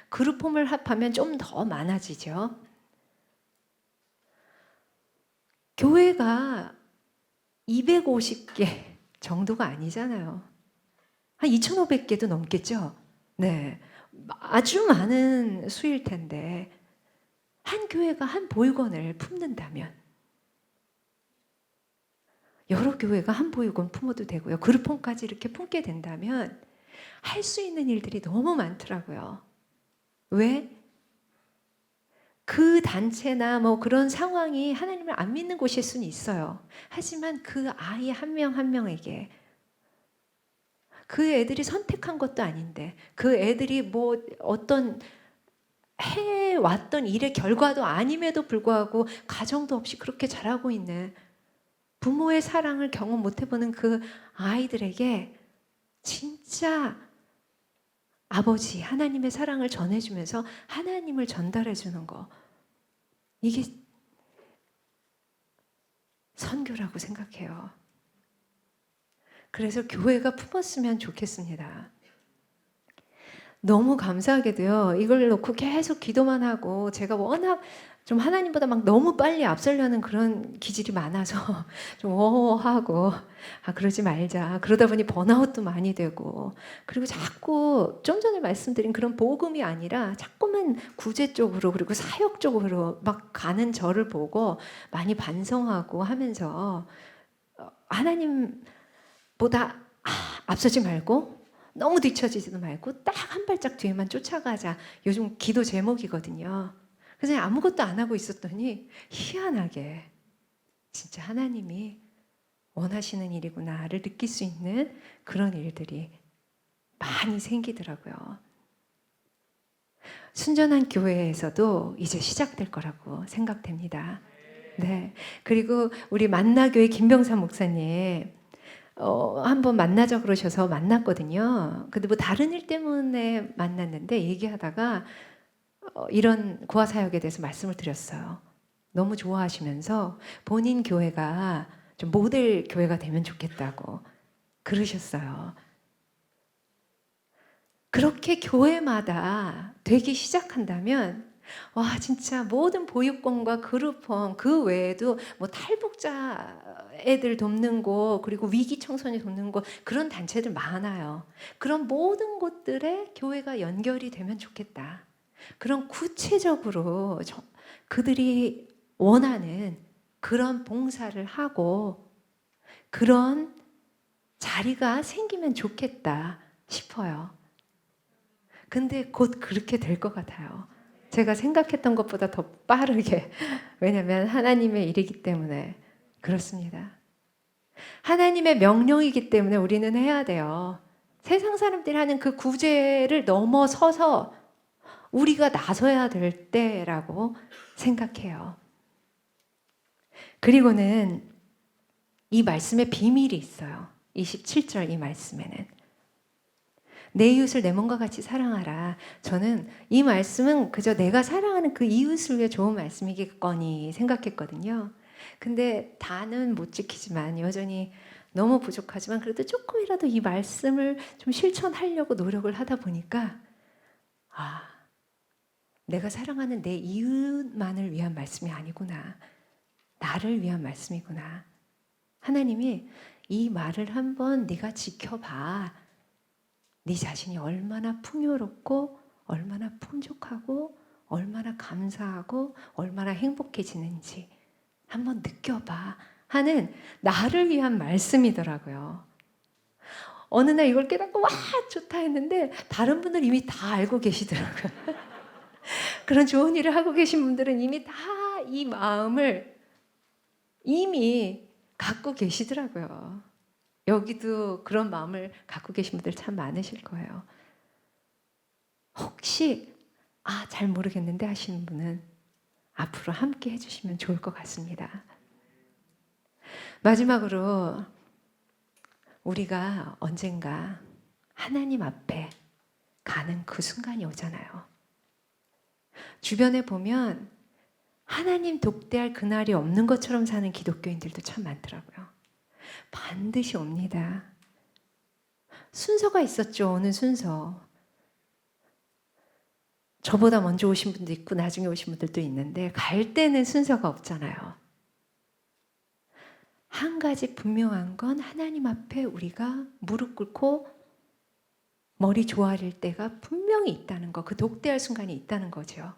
그룹홈을 합하면 좀 더 많아지죠. 교회가 250개 정도가 아니잖아요. 한 2,500개도 넘겠죠. 네, 아주 많은 수일 텐데 한 교회가 한 보육원을 품는다면 여러 교회가 한 보육원 품어도 되고요. 그룹홈까지 이렇게 품게 된다면 할 수 있는 일들이 너무 많더라고요. 왜? 그 단체나 뭐 그런 상황이 하나님을 안 믿는 곳일 수는 있어요. 하지만 그 아이 한 명 한 명에게 그 애들이 선택한 것도 아닌데 그 애들이 뭐 어떤 해왔던 일의 결과도 아님에도 불구하고 가정도 없이 그렇게 자라고 있는 부모의 사랑을 경험 못 해보는 그 아이들에게 진짜 아버지 하나님의 사랑을 전해주면서 하나님을 전달해주는 거, 이게 선교라고 생각해요. 그래서 교회가 품었으면 좋겠습니다. 너무 감사하게도요. 이걸 놓고 계속 기도만 하고 제가 워낙 좀 하나님보다 막 너무 빨리 앞서려는 그런 기질이 많아서 좀 어하고 그러지 말자. 그러다 보니 번아웃도 많이 되고 그리고 자꾸 좀 전에 말씀드린 그런 복음이 아니라 자꾸만 구제 쪽으로 그리고 사역 쪽으로 막 가는 저를 보고 많이 반성하고 하면서 하나님보다 앞서지 말고 너무 뒤처지지도 말고 딱 한 발짝 뒤에만 쫓아가자. 요즘 기도 제목이거든요. 그래서 아무것도 안 하고 있었더니 희한하게 진짜 하나님이 원하시는 일이구나를 느낄 수 있는 그런 일들이 많이 생기더라고요. 순전한 교회에서도 이제 시작될 거라고 생각됩니다. 네. 그리고 우리 만나교회 김병삼 목사님 한번 만나자 그러셔서 만났거든요. 근데 뭐 다른 일 때문에 만났는데 얘기하다가 이런 고아 사역에 대해서 말씀을 드렸어요. 너무 좋아하시면서 본인 교회가 좀 모델 교회가 되면 좋겠다고 그러셨어요. 그렇게 교회마다 되기 시작한다면 와 진짜 모든 보육원과 그룹원 그 외에도 뭐 탈북자 애들 돕는 곳 그리고 위기 청소년 돕는 곳 그런 단체들 많아요. 그런 모든 곳들에 교회가 연결이 되면 좋겠다. 그런 구체적으로 그들이 원하는 그런 봉사를 하고 그런 자리가 생기면 좋겠다 싶어요. 근데 곧 그렇게 될 것 같아요. 제가 생각했던 것보다 더 빠르게. 왜냐하면 하나님의 일이기 때문에 그렇습니다. 하나님의 명령이기 때문에 우리는 해야 돼요. 세상 사람들이 하는 그 구제를 넘어서서 우리가 나서야 될 때라고 생각해요. 그리고는 이 말씀에 비밀이 있어요. 27절 이 말씀에는. 내 이웃을 내 몸과 같이 사랑하라. 저는 이 말씀은 그저 내가 사랑하는 그 이웃을 위해 좋은 말씀이겠거니 생각했거든요. 근데 다는 못 지키지만 여전히 너무 부족하지만 그래도 조금이라도 이 말씀을 좀 실천하려고 노력을 하다 보니까 내가 사랑하는 내 이웃만을 위한 말씀이 아니구나. 나를 위한 말씀이구나. 하나님이 이 말을 한번 네가 지켜봐. 네 자신이 얼마나 풍요롭고 얼마나 풍족하고 얼마나 감사하고 얼마나 행복해지는지 한번 느껴봐 하는 나를 위한 말씀이더라고요. 어느 날 이걸 깨닫고 와 좋다 했는데 다른 분들 이미 다 알고 계시더라고요. 그런 좋은 일을 하고 계신 분들은 이미 다 이 마음을 이미 갖고 계시더라고요. 여기도 그런 마음을 갖고 계신 분들 참 많으실 거예요. 혹시 잘 모르겠는데 하시는 분은 앞으로 함께 해주시면 좋을 것 같습니다. 마지막으로 우리가 언젠가 하나님 앞에 가는 그 순간이 오잖아요. 주변에 보면 하나님 독대할 그날이 없는 것처럼 사는 기독교인들도 참 많더라고요. 반드시 옵니다. 순서가 있었죠. 어느 순서. 저보다 먼저 오신 분도 있고 나중에 오신 분들도 있는데 갈 때는 순서가 없잖아요. 한 가지 분명한 건 하나님 앞에 우리가 무릎 꿇고 머리 조아릴 때가 분명히 있다는 거. 그 독대할 순간이 있다는 거죠.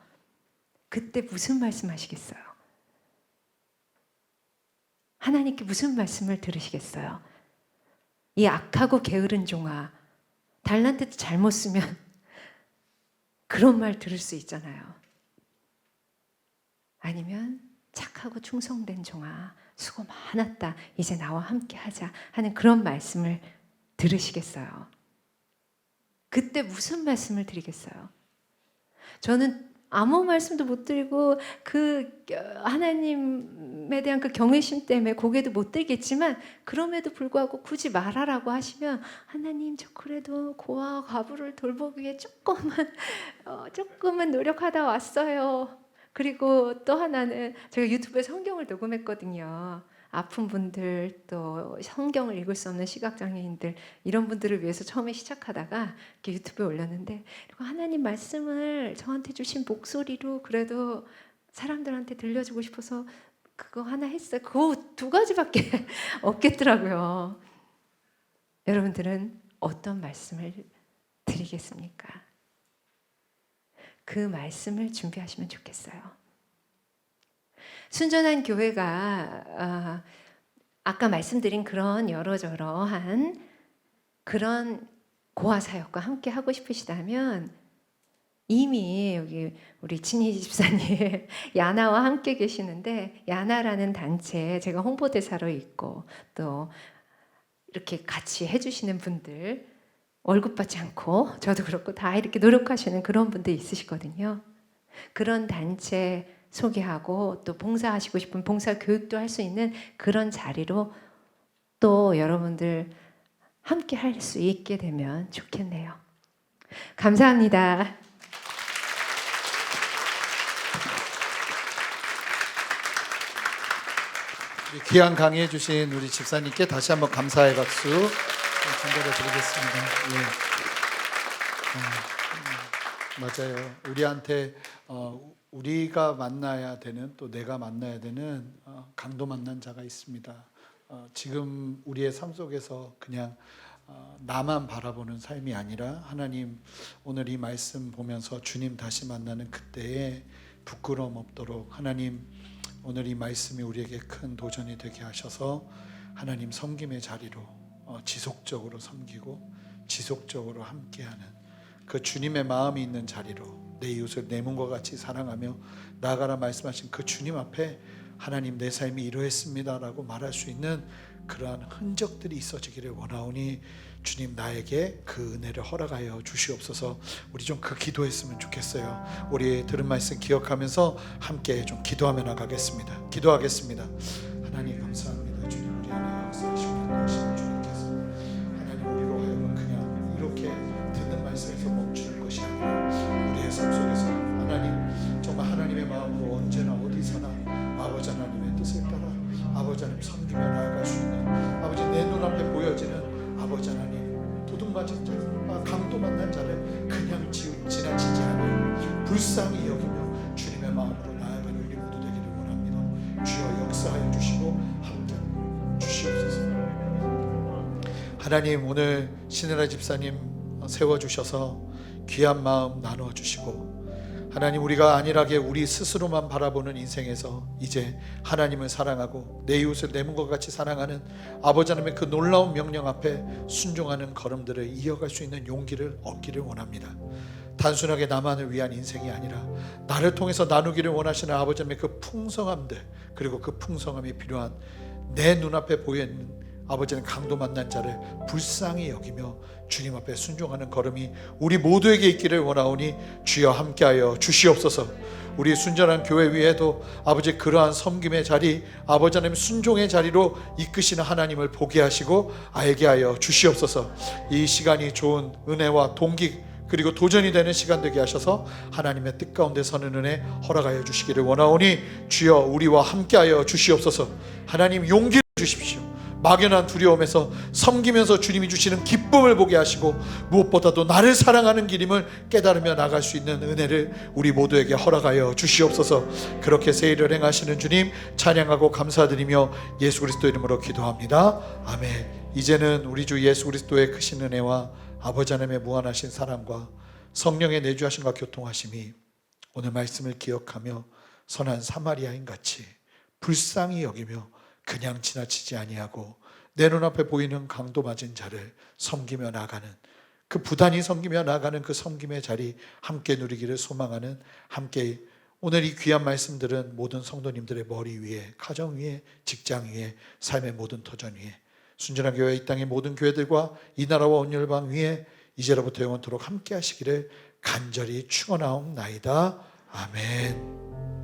그때 무슨 말씀 하시겠어요? 하나님께 무슨 말씀을 들으시겠어요? 이 악하고 게으른 종아, 달란트도 잘못 쓰면 그런 말 들을 수 있잖아요. 아니면 착하고 충성된 종아, 수고 많았다. 이제 나와 함께 하자 하는 그런 말씀을 들으시겠어요? 그때 무슨 말씀을 드리겠어요? 저는 아무 말씀도 못 드리고 그 하나님에 대한 그 경외심 때문에 고개도 못 들겠지만 그럼에도 불구하고 굳이 말하라고 하시면 하나님 저 그래도 고아와 과부를 돌보기 위해 조금은 노력하다 왔어요. 그리고 또 하나는 제가 유튜브에 성경을 녹음했거든요. 아픈 분들 또 성경을 읽을 수 없는 시각장애인들 이런 분들을 위해서 처음에 시작하다가 이렇게 유튜브에 올렸는데 그리고 하나님 말씀을 저한테 주신 목소리로 그래도 사람들한테 들려주고 싶어서 그거 하나 했어요. 그거 2가지밖에 없겠더라고요. 여러분들은 어떤 말씀을 드리겠습니까? 그 말씀을 준비하시면 좋겠어요. 순전한 교회가 아까 말씀드린 그런 여러저러한 그런 고아 사역과 함께 하고 싶으시다면 이미 여기 우리 친희 집사님 야나와 함께 계시는데 야나라는 단체에 제가 홍보대사로 있고 또 이렇게 같이 해주시는 분들 월급 받지 않고 저도 그렇고 다 이렇게 노력하시는 그런 분들 있으시거든요. 그런 단체 소개하고 또 봉사하시고 싶은 봉사 교육도 할 수 있는 그런 자리로 또 여러분들 함께 할 수 있게 되면 좋겠네요. 감사합니다. 우리 귀한 강의해 주신 우리 집사님께 다시 한번 감사의 박수 전달해 드리겠습니다. 맞아요. 우리한테 우리가 만나야 되는, 또 내가 만나야 되는 강도 만난 자가 있습니다. 지금 우리의 삶 속에서 그냥 나만 바라보는 삶이 아니라 하나님, 오늘 이 말씀 보면서 주님 다시 만나는 그때에 부끄러움 없도록 하나님, 오늘 이 말씀이 우리에게 큰 도전이 되게 하셔서 하나님 섬김의 자리로 지속적으로 섬기고 지속적으로 함께하는 그 주님의 마음이 있는 자리로 내 이웃을 내 몸과 같이 사랑하며 나아가라 말씀하신 그 주님 앞에 하나님, 내 삶이 이러했습니다라고 말할 수 있는 그러한 흔적들이 있어지기를 원하오니 주님, 나에게 그 은혜를 허락하여 주시옵소서. 우리 좀 그 기도했으면 좋겠어요. 우리 들은 말씀 기억하면서 함께 좀 기도하며 나가겠습니다. 기도하겠습니다. 하나님 감사합니다. 주님, 우리 안에 역사하시고 인도하시는 주님께서 하나님, 우리로 하여금 그냥 이렇게 듣는 말씀에서 멈추는 것이 아니라 우리의 삶 속에서 하나님, 정말 하나님의 마음으로 언제나 어디서나 아버지 하나님의 뜻을 따라 아버지 하나님 섬기며 나아갈 수 있는, 아버지 내 눈앞에 보여지는 아버지 하나님 도둑맞은 자, 강도 만난 자를 그냥 지나치지 않아요. 불쌍히 여기며 주님의 마음으로 나아가는 우리 모두 되기를 원합니다. 주여 역사하여 주시고 함께 주시옵소서. 하나님, 오늘 신혜라 집사님 세워주셔서 귀한 마음 나눠주시고 하나님, 우리가 안일하게 우리 스스로만 바라보는 인생에서 이제 하나님을 사랑하고 내 이웃을 내 몸과 같이 사랑하는 아버지 하나님의 그 놀라운 명령 앞에 순종하는 걸음들을 이어갈 수 있는 용기를 얻기를 원합니다. 단순하게 나만을 위한 인생이 아니라 나를 통해서 나누기를 원하시는 아버지 하나님의 그 풍성함들, 그리고 그 풍성함이 필요한 내 눈앞에 보이는 아버지는 강도 만난 자를 불쌍히 여기며 주님 앞에 순종하는 걸음이 우리 모두에게 있기를 원하오니 주여 함께하여 주시옵소서. 우리 순전한 교회 위에도 아버지 그러한 섬김의 자리, 아버지 하나님 순종의 자리로 이끄시는 하나님을 보게 하시고 알게 하여 주시옵소서. 이 시간이 좋은 은혜와 동기 그리고 도전이 되는 시간 되게 하셔서 하나님의 뜻 가운데 서는 은혜 허락하여 주시기를 원하오니 주여 우리와 함께하여 주시옵소서. 하나님 용기를 주십시오. 막연한 두려움에서 섬기면서 주님이 주시는 기쁨을 보게 하시고 무엇보다도 나를 사랑하는 길임을 깨달으며 나갈 수 있는 은혜를 우리 모두에게 허락하여 주시옵소서. 그렇게 세일을 행하시는 주님 찬양하고 감사드리며 예수 그리스도 이름으로 기도합니다. 아멘. 이제는 우리 주 예수 그리스도의 크신 은혜와 아버지 하나님의 무한하신 사랑과 성령의 내주하심과 교통하심이 오늘 말씀을 기억하며 선한 사마리아인 같이 불쌍히 여기며 그냥 지나치지 아니하고 내 눈앞에 보이는 강도 맞은 자를 섬기며 나가는, 그 부단히 섬기며 나가는 그 섬김의 자리 함께 누리기를 소망하는, 함께 오늘 이 귀한 말씀들은 모든 성도님들의 머리 위에, 가정 위에, 직장 위에, 삶의 모든 터전 위에, 순전한 교회 이 땅의 모든 교회들과 이 나라와 온 열방 위에 이제로부터 영원토록 함께 하시기를 간절히 축원하옵나이다. 아멘.